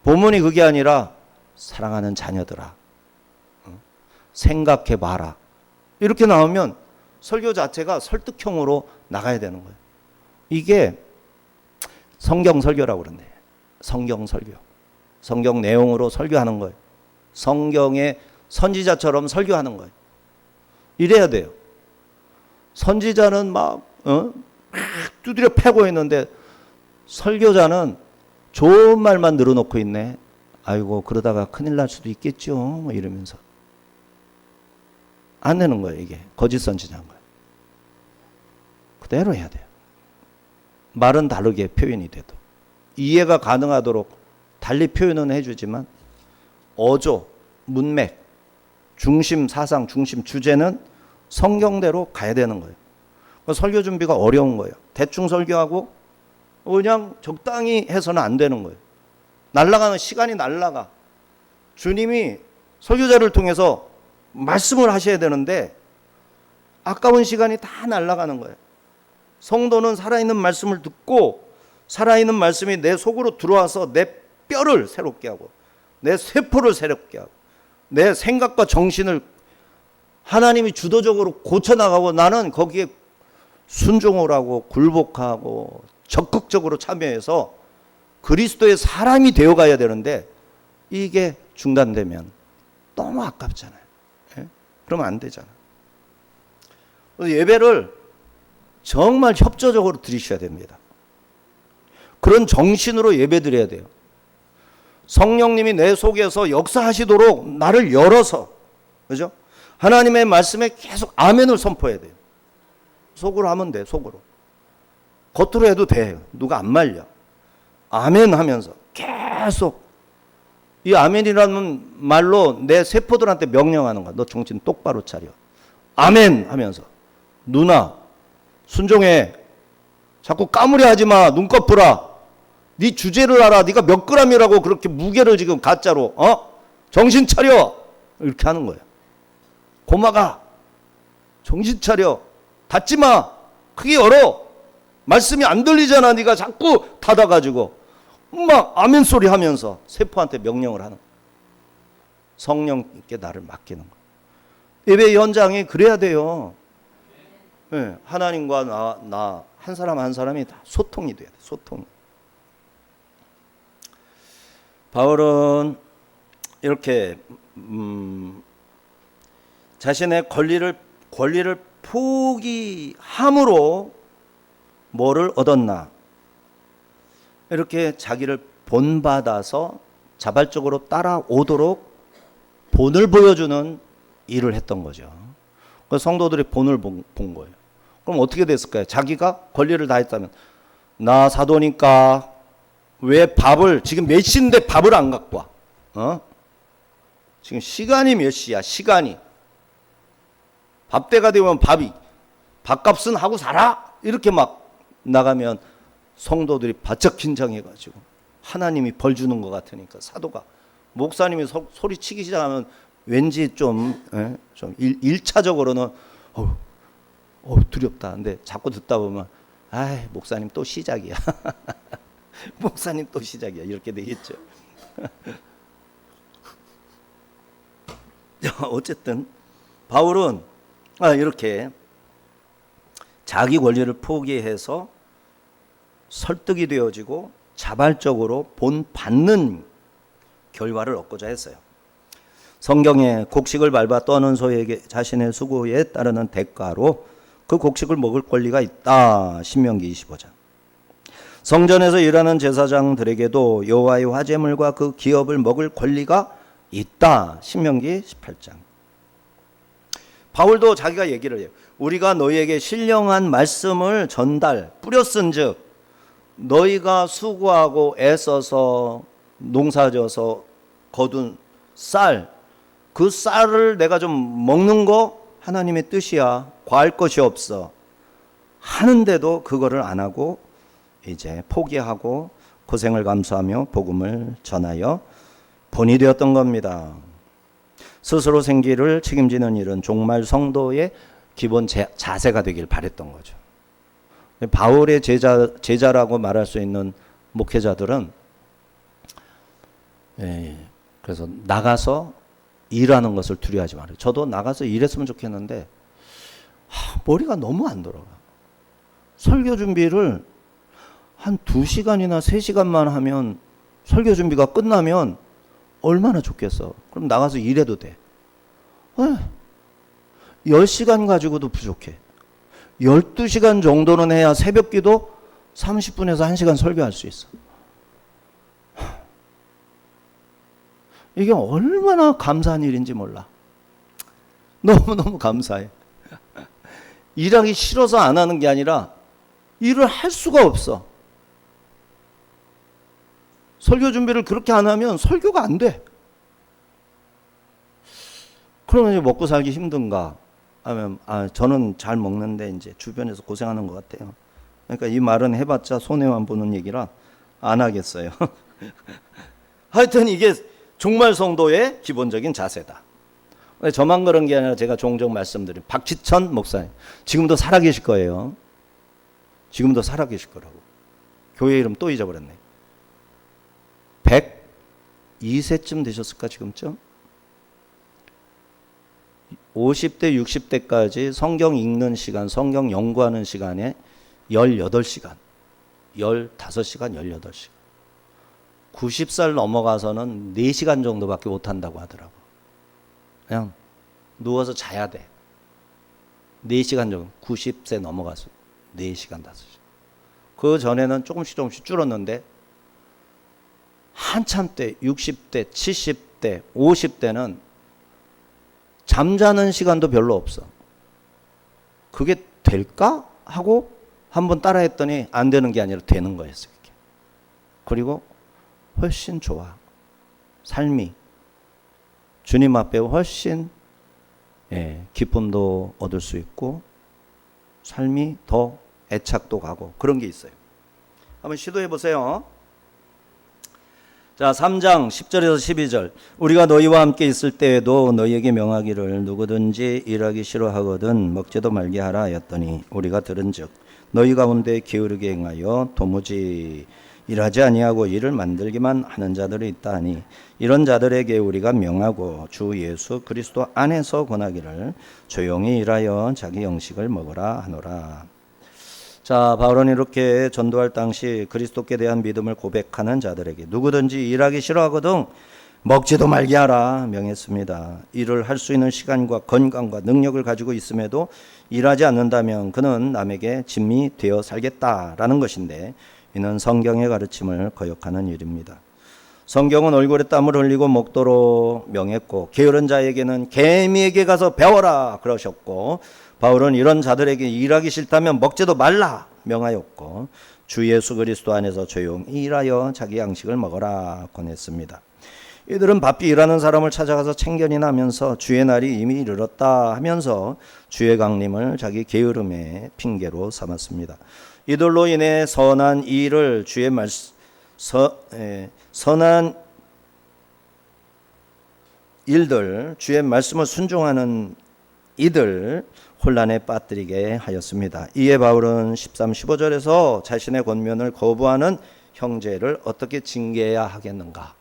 Speaker 1: 본문이 그게 아니라 사랑하는 자녀들아 생각해 봐라 이렇게 나오면 설교 자체가 설득형으로 나가야 되는 거예요. 이게 성경 설교라고 그러는데 성경 설교. 성경 내용으로 설교하는 거예요. 성경의 선지자처럼 설교하는 거예요. 이래야 돼요. 선지자는 막 두드려 패고 있는데 설교자는 좋은 말만 늘어놓고 있네. 아이고 그러다가 큰일 날 수도 있겠죠. 뭐 이러면서 안 되는 거예요. 이게 거짓 선지자인 거예요. 그대로 해야 돼요. 말은 다르게 표현이 돼도 이해가 가능하도록 달리 표현은 해주지만 어조, 문맥, 중심 사상, 중심 주제는 성경대로 가야 되는 거예요. 설교 준비가 어려운 거예요. 대충 설교하고 그냥 적당히 해서는 안 되는 거예요. 날아가는 시간이 날아가. 주님이 설교자를 통해서 말씀을 하셔야 되는데 아까운 시간이 다 날아가는 거예요. 성도는 살아있는 말씀을 듣고 살아있는 말씀이 내 속으로 들어와서 내 뼈를 새롭게 하고 내 세포를 새롭게 하고 내 생각과 정신을 하나님이 주도적으로 고쳐나가고 나는 거기에 순종을 하고 굴복하고 적극적으로 참여해서 그리스도의 사람이 되어가야 되는데 이게 중단되면 너무 아깝잖아요. 예? 그러면 안 되잖아. 그래서 예배를 정말 협조적으로 드리셔야 됩니다. 그런 정신으로 예배 드려야 돼요. 성령님이 내 속에서 역사하시도록 나를 열어서, 그죠? 하나님의 말씀에 계속 아멘을 선포해야 돼요. 속으로 하면 돼, 속으로. 겉으로 해도 돼. 누가 안 말려. 아멘 하면서 계속. 이 아멘이라는 말로 내 세포들한테 명령하는 거야. 너 정신 똑바로 차려. 아멘 하면서. 누나, 순종해. 자꾸 까무려 하지 마. 눈꺼 풀어. 네 주제를 알아. 네가 몇 그램이라고 그렇게 무게를 지금 가짜로. 정신 차려. 이렇게 하는 거예요. 고마가. 정신 차려. 닫지 마. 크게 열어. 말씀이 안 들리잖아. 네가 자꾸 닫아가지고 막 아멘 소리 하면서 세포한테 명령을 하는 거예요. 성령께 나를 맡기는 거예요. 예배 현장이 그래야 돼요. 네, 하나님과 나 한 사람 한 사람이 다 소통이 돼야 돼. 소통. 바울은 이렇게 자신의 권리를 포기함으로 뭐를 얻었나? 이렇게 자기를 본받아서 자발적으로 따라오도록 본을 보여주는 일을 했던 거죠. 그래서 성도들이 본을 본 거예요. 그럼 어떻게 됐을까요? 자기가 권리를 다했다면, 나 사도니까 왜 밥을, 지금 몇 시인데 밥을 안 갖고 와? 지금 시간이 몇 시야? 시간이. 밥때가 되면 밥값은 하고 살아? 이렇게 막 나가면 성도들이 바짝 긴장해가지고 하나님이 벌 주는 것 같으니까 사도가, 목사님이 소리치기 시작하면 왠지 좀 1차적으로는 두렵다. 근데 자꾸 듣다 보면 목사님 또 시작이야. 목사님 또 시작이야. 이렇게 되겠죠. 어쨌든 바울은 이렇게 자기 권리를 포기해서 설득이 되어지고 자발적으로 본받는 결과를 얻고자 했어요. 성경에 곡식을 밟아 떠는 소에게 자신의 수고에 따르는 대가로 그 곡식을 먹을 권리가 있다. 신명기 25장. 성전에서 일하는 제사장들에게도 여호와의 화제물과 그 기업을 먹을 권리가 있다. 신명기 18장. 바울도 자기가 얘기를 해요. 우리가 너희에게 신령한 말씀을 뿌렸은즉 너희가 수고하고 애써서 농사져서 거둔 쌀, 그 쌀을 내가 좀 먹는 거 하나님의 뜻이야. 과할 것이 없어. 하는데도 그거를 안 하고 이제 포기하고 고생을 감수하며 복음을 전하여 본이 되었던 겁니다. 스스로 생기를 책임지는 일은 종말 성도의 기본 자세가 되길 바랬던 거죠. 바울의 제자라고 말할 수 있는 목회자들은 그래서 나가서 일하는 것을 두려워하지 말아요. 저도 나가서 일했으면 좋겠는데 머리가 너무 안 돌아가. 설교 준비를 한 2시간이나 3시간만 하면, 설교 준비가 끝나면 얼마나 좋겠어. 그럼 나가서 일해도 돼. 10시간 가지고도 부족해. 12시간 정도는 해야 새벽 기도 30분에서 1시간 설교할 수 있어. 이게 얼마나 감사한 일인지 몰라. 너무너무 감사해. 일하기 싫어서 안 하는 게 아니라 일을 할 수가 없어. 설교 준비를 그렇게 안 하면 설교가 안 돼. 그러면 이제 먹고 살기 힘든가? 하면 저는 잘 먹는데 이제 주변에서 고생하는 것 같아요. 그러니까 이 말은 해봤자 손해만 보는 얘기라 안 하겠어요. 하여튼 이게 종말 성도의 기본적인 자세다. 저만 그런 게 아니라 제가 종종 말씀드린 박지천 목사님, 지금도 살아계실 거예요. 지금도 살아계실 거라고. 교회 이름 또 잊어버렸네. 102세쯤 되셨을까 지금쯤? 50대 60대까지 성경 읽는 시간, 성경 연구하는 시간에 18시간 15시간 18시간 90살 넘어가서는 4시간 정도밖에 못 한다고 하더라고. 그냥 누워서 자야 돼. 4시간 정도. 90세 넘어가서 4시간 5시간. 그 전에는 조금씩 줄었는데 한참 때 60대, 70대, 50대는 잠자는 시간도 별로 없어. 그게 될까? 하고 한번 따라했더니 안 되는 게 아니라 되는 거였어요. 그리고 훨씬 좋아. 삶이 주님 앞에 훨씬 기쁨도 얻을 수 있고 삶이 더 애착도 가고 그런 게 있어요. 한번 시도해 보세요. 자, 3장 10절에서 12절. 우리가 너희와 함께 있을 때에도 너희에게 명하기를 누구든지 일하기 싫어하거든 먹지도 말게 하라 하였더니 우리가 들은즉 너희 가운데 게으르게 행하여 도무지 일하지 아니하고 일을 만들기만 하는 자들이 있다 하니 이런 자들에게 우리가 명하고 주 예수 그리스도 안에서 권하기를 조용히 일하여 자기 영식을 먹으라 하노라. 자, 바울은 이렇게 전도할 당시 그리스도께 대한 믿음을 고백하는 자들에게 누구든지 일하기 싫어하거든 먹지도 말게 하라 명했습니다. 일을 할 수 있는 시간과 건강과 능력을 가지고 있음에도 일하지 않는다면 그는 남에게 짐이 되어 살겠다라는 것인데 이는 성경의 가르침을 거역하는 일입니다. 성경은 얼굴에 땀을 흘리고 먹도록 명했고 게으른 자에게는 개미에게 가서 배워라 그러셨고 바울은 이런 자들에게 일하기 싫다면 먹지도 말라 명하였고 주 예수 그리스도 안에서 조용히 일하여 자기 양식을 먹어라 권했습니다. 이들은 바삐 일하는 사람을 찾아가서 참견이나 하면서 주의 날이 이미 이르렀다 하면서 주의 강림을 자기 게으름의 핑계로 삼았습니다. 이들로 인해 선한 일을 선한 일들 주의 말씀을 순종하는 이들 혼란에 빠뜨리게 하였습니다. 이에 바울은 13, 15절에서 자신의 권면을 거부하는 형제를 어떻게 징계해야 하겠는가?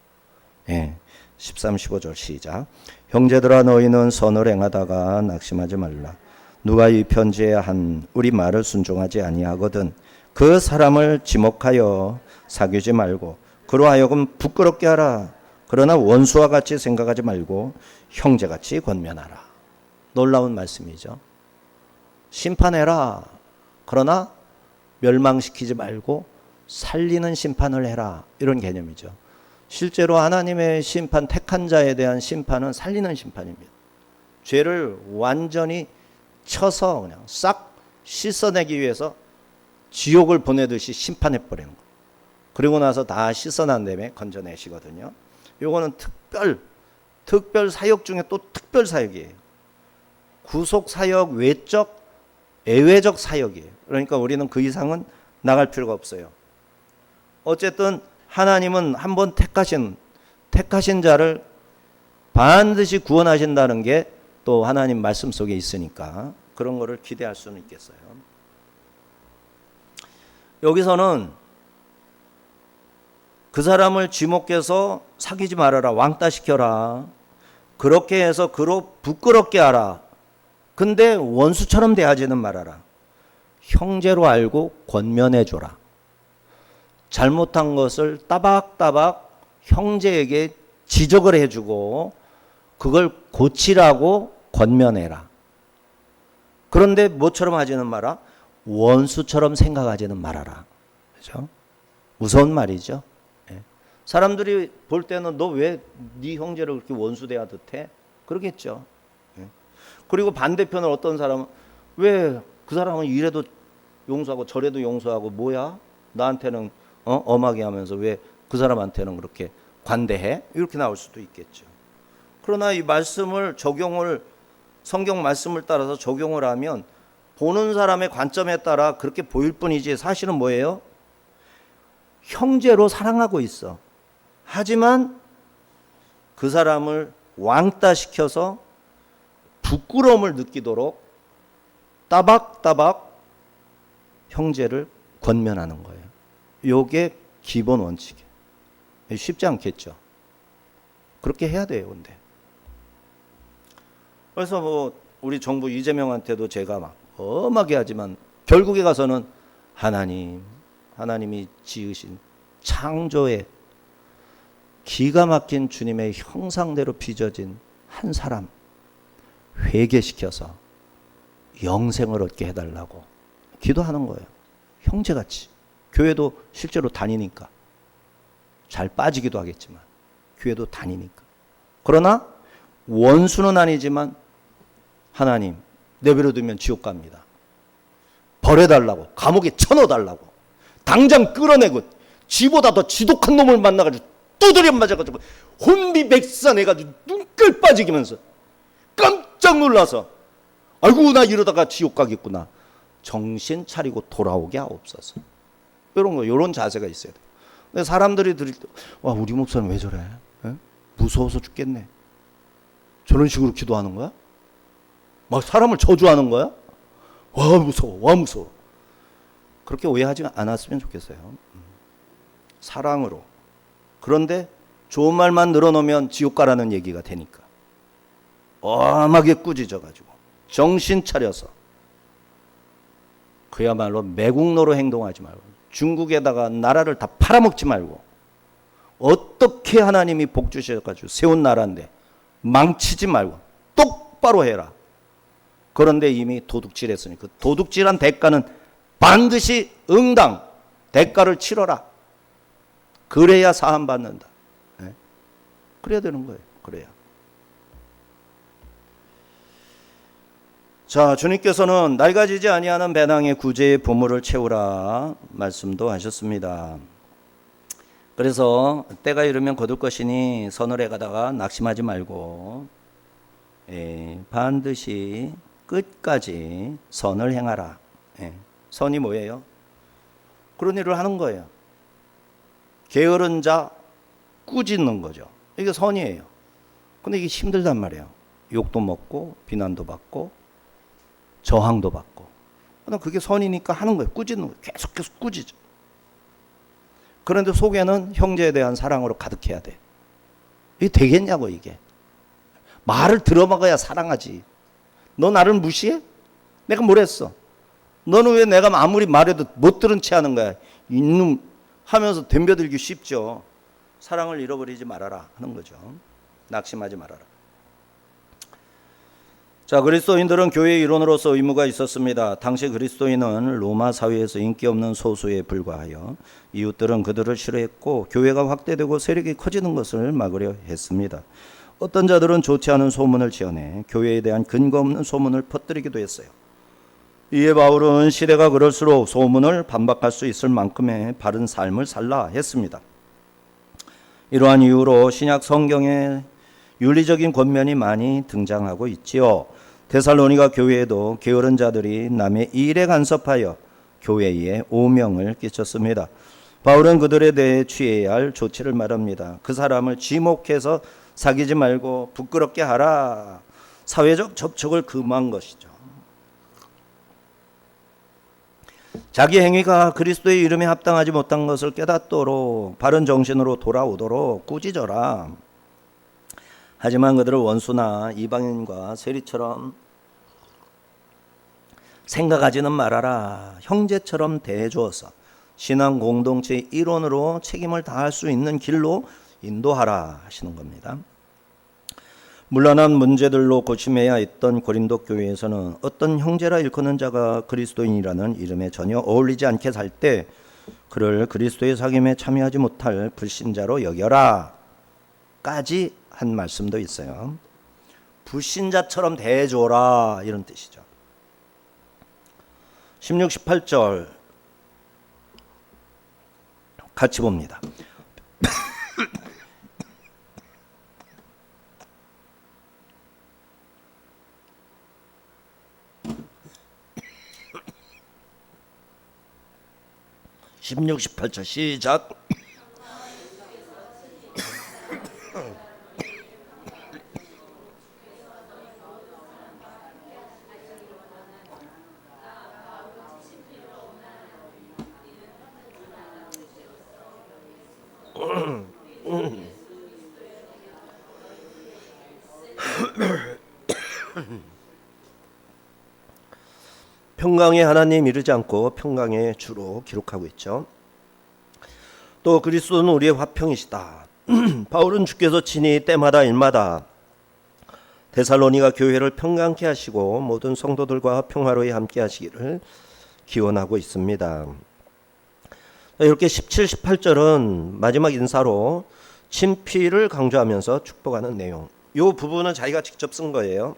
Speaker 1: 13, 15절 시작. 형제들아 너희는 선을 행하다가 낙심하지 말라. 누가 이 편지에 한 우리 말을 순종하지 아니하거든 그 사람을 지목하여 사귀지 말고 그로 하여금 부끄럽게 하라. 그러나 원수와 같이 생각하지 말고 형제같이 권면하라. 놀라운 말씀이죠. 심판해라. 그러나 멸망시키지 말고 살리는 심판을 해라. 이런 개념이죠. 실제로 하나님의 심판, 택한 자에 대한 심판은 살리는 심판입니다. 죄를 완전히 쳐서 그냥 싹 씻어내기 위해서 지옥을 보내듯이 심판해버리는 거예요. 그리고 나서 다 씻어난 다음에 건져내시거든요. 요거는 특별 사역 중에 또 특별 사역이에요. 구속 사역, 외적, 예외적 사역이에요. 그러니까 우리는 그 이상은 나갈 필요가 없어요. 어쨌든 하나님은 한번 택하신 자를 반드시 구원하신다는 게 또 하나님 말씀 속에 있으니까 그런 거를 기대할 수는 있겠어요. 여기서는 그 사람을 지목해서 사귀지 말아라, 왕따시켜라, 그렇게 해서 그로 부끄럽게 하라. 근데 원수처럼 대하지는 말아라. 형제로 알고 권면해줘라. 잘못한 것을 따박따박 형제에게 지적을 해주고 그걸 고치라고 권면해라. 그런데 뭐처럼 하지는 마라? 원수처럼 생각하지는 말아라. 그렇죠? 무서운 말이죠. 사람들이 볼 때는 너 왜 네 형제를 그렇게 원수 대하듯 해? 그러겠죠. 그리고 반대편은 어떤 사람은 왜 그 사람은 이래도 용서하고 저래도 용서하고 뭐야? 나한테는 엄하게 하면서 왜 그 사람한테는 그렇게 관대해? 이렇게 나올 수도 있겠죠. 그러나 이 말씀을 성경 말씀을 따라서 적용을 하면 보는 사람의 관점에 따라 그렇게 보일 뿐이지 사실은 뭐예요? 형제로 사랑하고 있어. 하지만 그 사람을 왕따시켜서 부끄러움을 느끼도록 따박따박 형제를 권면하는 거예요. 이게 기본 원칙이에요. 쉽지 않겠죠. 그렇게 해야 돼요. 근데 그래서 뭐 우리 정부 이재명한테도 제가 막 엄하게 하지만 결국에 가서는 하나님이 지으신 창조의 기가 막힌 주님의 형상대로 빚어진 한 사람 회개시켜서 영생을 얻게 해달라고 기도하는 거예요. 형제같이. 교회도 실제로 다니니까. 잘 빠지기도 하겠지만 교회도 다니니까. 그러나 원수는 아니지만 하나님 내버려두면 지옥 갑니다. 버려달라고, 감옥에 쳐넣어달라고, 당장 끌어내고 지보다 더 지독한 놈을 만나가지고 두드려 맞아가지고 혼비백산해가지고 눈끌 빠지기면서 깜짝 놀라서 아이고 나 이러다가 지옥 가겠구나. 정신 차리고 돌아오게 하옵소서. 이런 자세가 있어야 돼요. 근데 사람들이 들을 때 와 우리 목사는 왜 저래? 에? 무서워서 죽겠네. 저런 식으로 기도하는 거야? 막 사람을 저주하는 거야? 와 무서워, 와 무서워. 그렇게 오해하지 않았으면 좋겠어요. 사랑으로. 그런데 좋은 말만 늘어놓으면 지옥 가라는 얘기가 되니까 엄하게 꾸짖어가지고 정신 차려서 그야말로 매국노로 행동하지 말고 중국에다가 나라를 다 팔아먹지 말고 어떻게 하나님이 복 주셔가지고 세운 나라인데 망치지 말고 똑바로 해라. 그런데 이미 도둑질했으니 그 도둑질한 대가는 반드시 응당 대가를 치러라. 그래야 사함받는다. 네? 그래야 되는 거예요. 그래야. 자, 주님께서는 낡아지지 아니하는 배낭에 구제의 보물을 채우라 말씀도 하셨습니다. 그래서 때가 이르면 거둘 것이니 서늘해 가다가 낙심하지 말고 반드시 끝까지 선을 행하라. 선이 뭐예요? 그런 일을 하는 거예요. 게으른 자 꾸짖는 거죠. 이게 선이에요. 근데 이게 힘들단 말이에요. 욕도 먹고 비난도 받고 저항도 받고. 그게 선이니까 하는 거예요. 꾸짖는 거예요. 계속해서 꾸짖어. 그런데 속에는 형제에 대한 사랑으로 가득해야 돼. 이게 되겠냐고 이게. 말을 들어먹어야 사랑하지. 너 나를 무시해? 내가 뭘 했어? 너는 왜 내가 아무리 말해도 못 들은 채 하는 거야? 이놈 하면서 덤벼들기 쉽죠. 사랑을 잃어버리지 말아라 하는 거죠. 낙심하지 말아라. 자, 그리스도인들은 교회의 일원으로서 의무가 있었습니다. 당시 그리스도인은 로마 사회에서 인기 없는 소수에 불과하여 이웃들은 그들을 싫어했고 교회가 확대되고 세력이 커지는 것을 막으려 했습니다. 어떤 자들은 좋지 않은 소문을 지어내 교회에 대한 근거 없는 소문을 퍼뜨리기도 했어요. 이에 바울은 시대가 그럴수록 소문을 반박할 수 있을 만큼의 바른 삶을 살라 했습니다. 이러한 이유로 신약 성경에 윤리적인 권면이 많이 등장하고 있지요. 데살로니가 교회에도 게으른 자들이 남의 일에 간섭하여 교회에 오명을 끼쳤습니다. 바울은 그들에 대해 취해야 할 조치를 말합니다. 그 사람을 지목해서 사귀지 말고 부끄럽게 하라. 사회적 접촉을 금한 것이죠. 자기 행위가 그리스도의 이름에 합당하지 못한 것을 깨닫도록 바른 정신으로 돌아오도록 꾸짖어라. 하지만 그들을 원수나 이방인과 세리처럼 생각하지는 말아라. 형제처럼 대해주어서 신앙 공동체의 일원으로 책임을 다할 수 있는 길로 인도하라 하시는 겁니다. 문란한 문제들로 고심해야 했던 고린도 교회에서는 어떤 형제라 일컫는 자가 그리스도인이라는 이름에 전혀 어울리지 않게 살 때 그를 그리스도의 사귐에 참여하지 못할 불신자로 여겨라 까지 한 말씀도 있어요. 불신자처럼 대해줘라 이런 뜻이죠. 16, 18절 같이 봅니다. 16, 18절 시작. 평강의 하나님 이르지 않고 평강의 주로 기록하고 있죠. 또 그리스도는 우리의 화평이시다. 바울은 주께서 친히 때마다 일마다 데살로니가 교회를 평강케 하시고 모든 성도들과 평화로이 함께 하시기를 기원하고 있습니다. 이렇게 17, 18절은 마지막 인사로 친필을 강조하면서 축복하는 내용. 이 부분은 자기가 직접 쓴 거예요.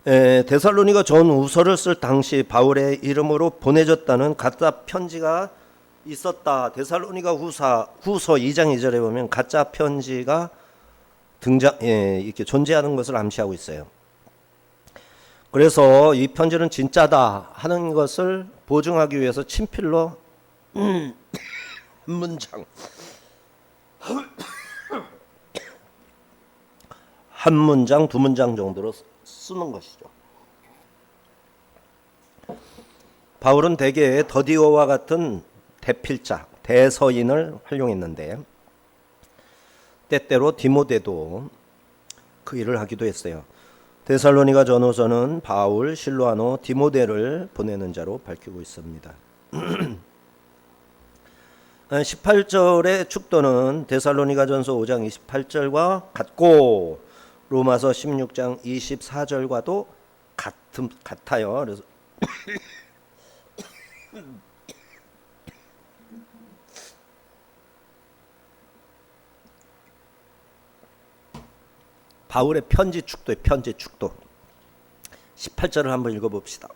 Speaker 1: 데살로니가 전후서를 쓸 당시 바울의 이름으로 보내졌다는 가짜 편지가 있었다. 데살로니가 후서 2장 2절에 보면 가짜 편지가 이렇게 존재하는 것을 암시하고 있어요. 그래서 이 편지는 진짜다 하는 것을 보증하기 위해서 친필로 한 문장 한 문장 두 문장 정도로 쓰는 것이죠. 바울은 대개 더디오와 같은 대필자, 대서인을 활용했는데 때때로 디모데도 그 일을 하기도 했어요. 데살로니가 전후서는 바울, 실로아노, 디모데를 보내는 자로 밝히고 있습니다. 18절의 축도는 데살로니가 전서 5장 28절과 같고 로마서 16장 24절과도 같아요. 그래서 바울의 편지 축도의 편지 축도 18절을 한번 읽어봅시다.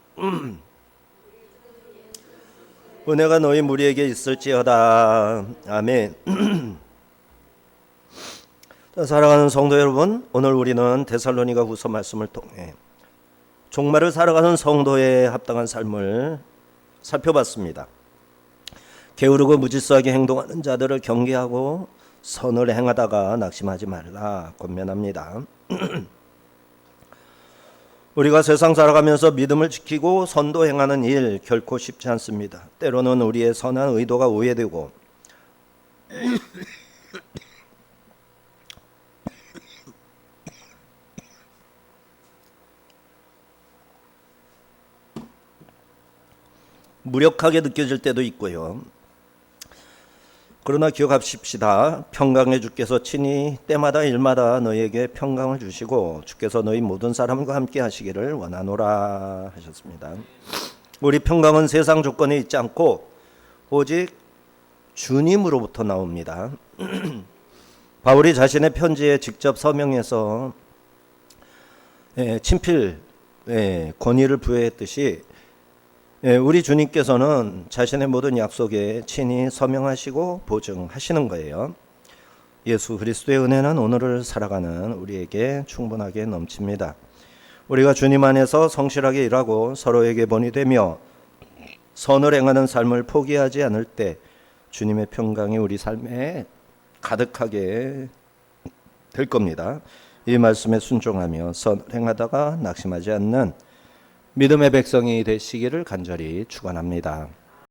Speaker 1: 은혜가 너희 무리에게 있을지어다. 아멘. 사랑하는 성도 여러분, 오늘 우리는 데살로니가 후서 말씀을 통해 종말을 살아가는 성도의 합당한 삶을 살펴봤습니다. 게으르고 무질서하게 행동하는 자들을 경계하고 선을 행하다가 낙심하지 말라 권면합니다. 우리가 세상 살아가면서 믿음을 지키고 선도 행하는 일 결코 쉽지 않습니다. 때로는 우리의 선한 의도가 오해되고 무력하게 느껴질 때도 있고요. 그러나 기억하십시다. 평강의 주께서 친히 때마다 일마다 너희에게 평강을 주시고 주께서 너희 모든 사람과 함께 하시기를 원하노라 하셨습니다. 우리 평강은 세상 조건에 있지 않고 오직 주님으로부터 나옵니다. 바울이 자신의 편지에 직접 서명해서 친필 권위를 부여했듯이 우리 주님께서는 자신의 모든 약속에 친히 서명하시고 보증하시는 거예요. 예수 그리스도의 은혜는 오늘을 살아가는 우리에게 충분하게 넘칩니다. 우리가 주님 안에서 성실하게 일하고 서로에게 본이 되며 선을 행하는 삶을 포기하지 않을 때 주님의 평강이 우리 삶에 가득하게 될 겁니다. 이 말씀에 순종하며 선을 행하다가 낙심하지 않는 믿음의 백성이 되시기를 간절히 축원합니다.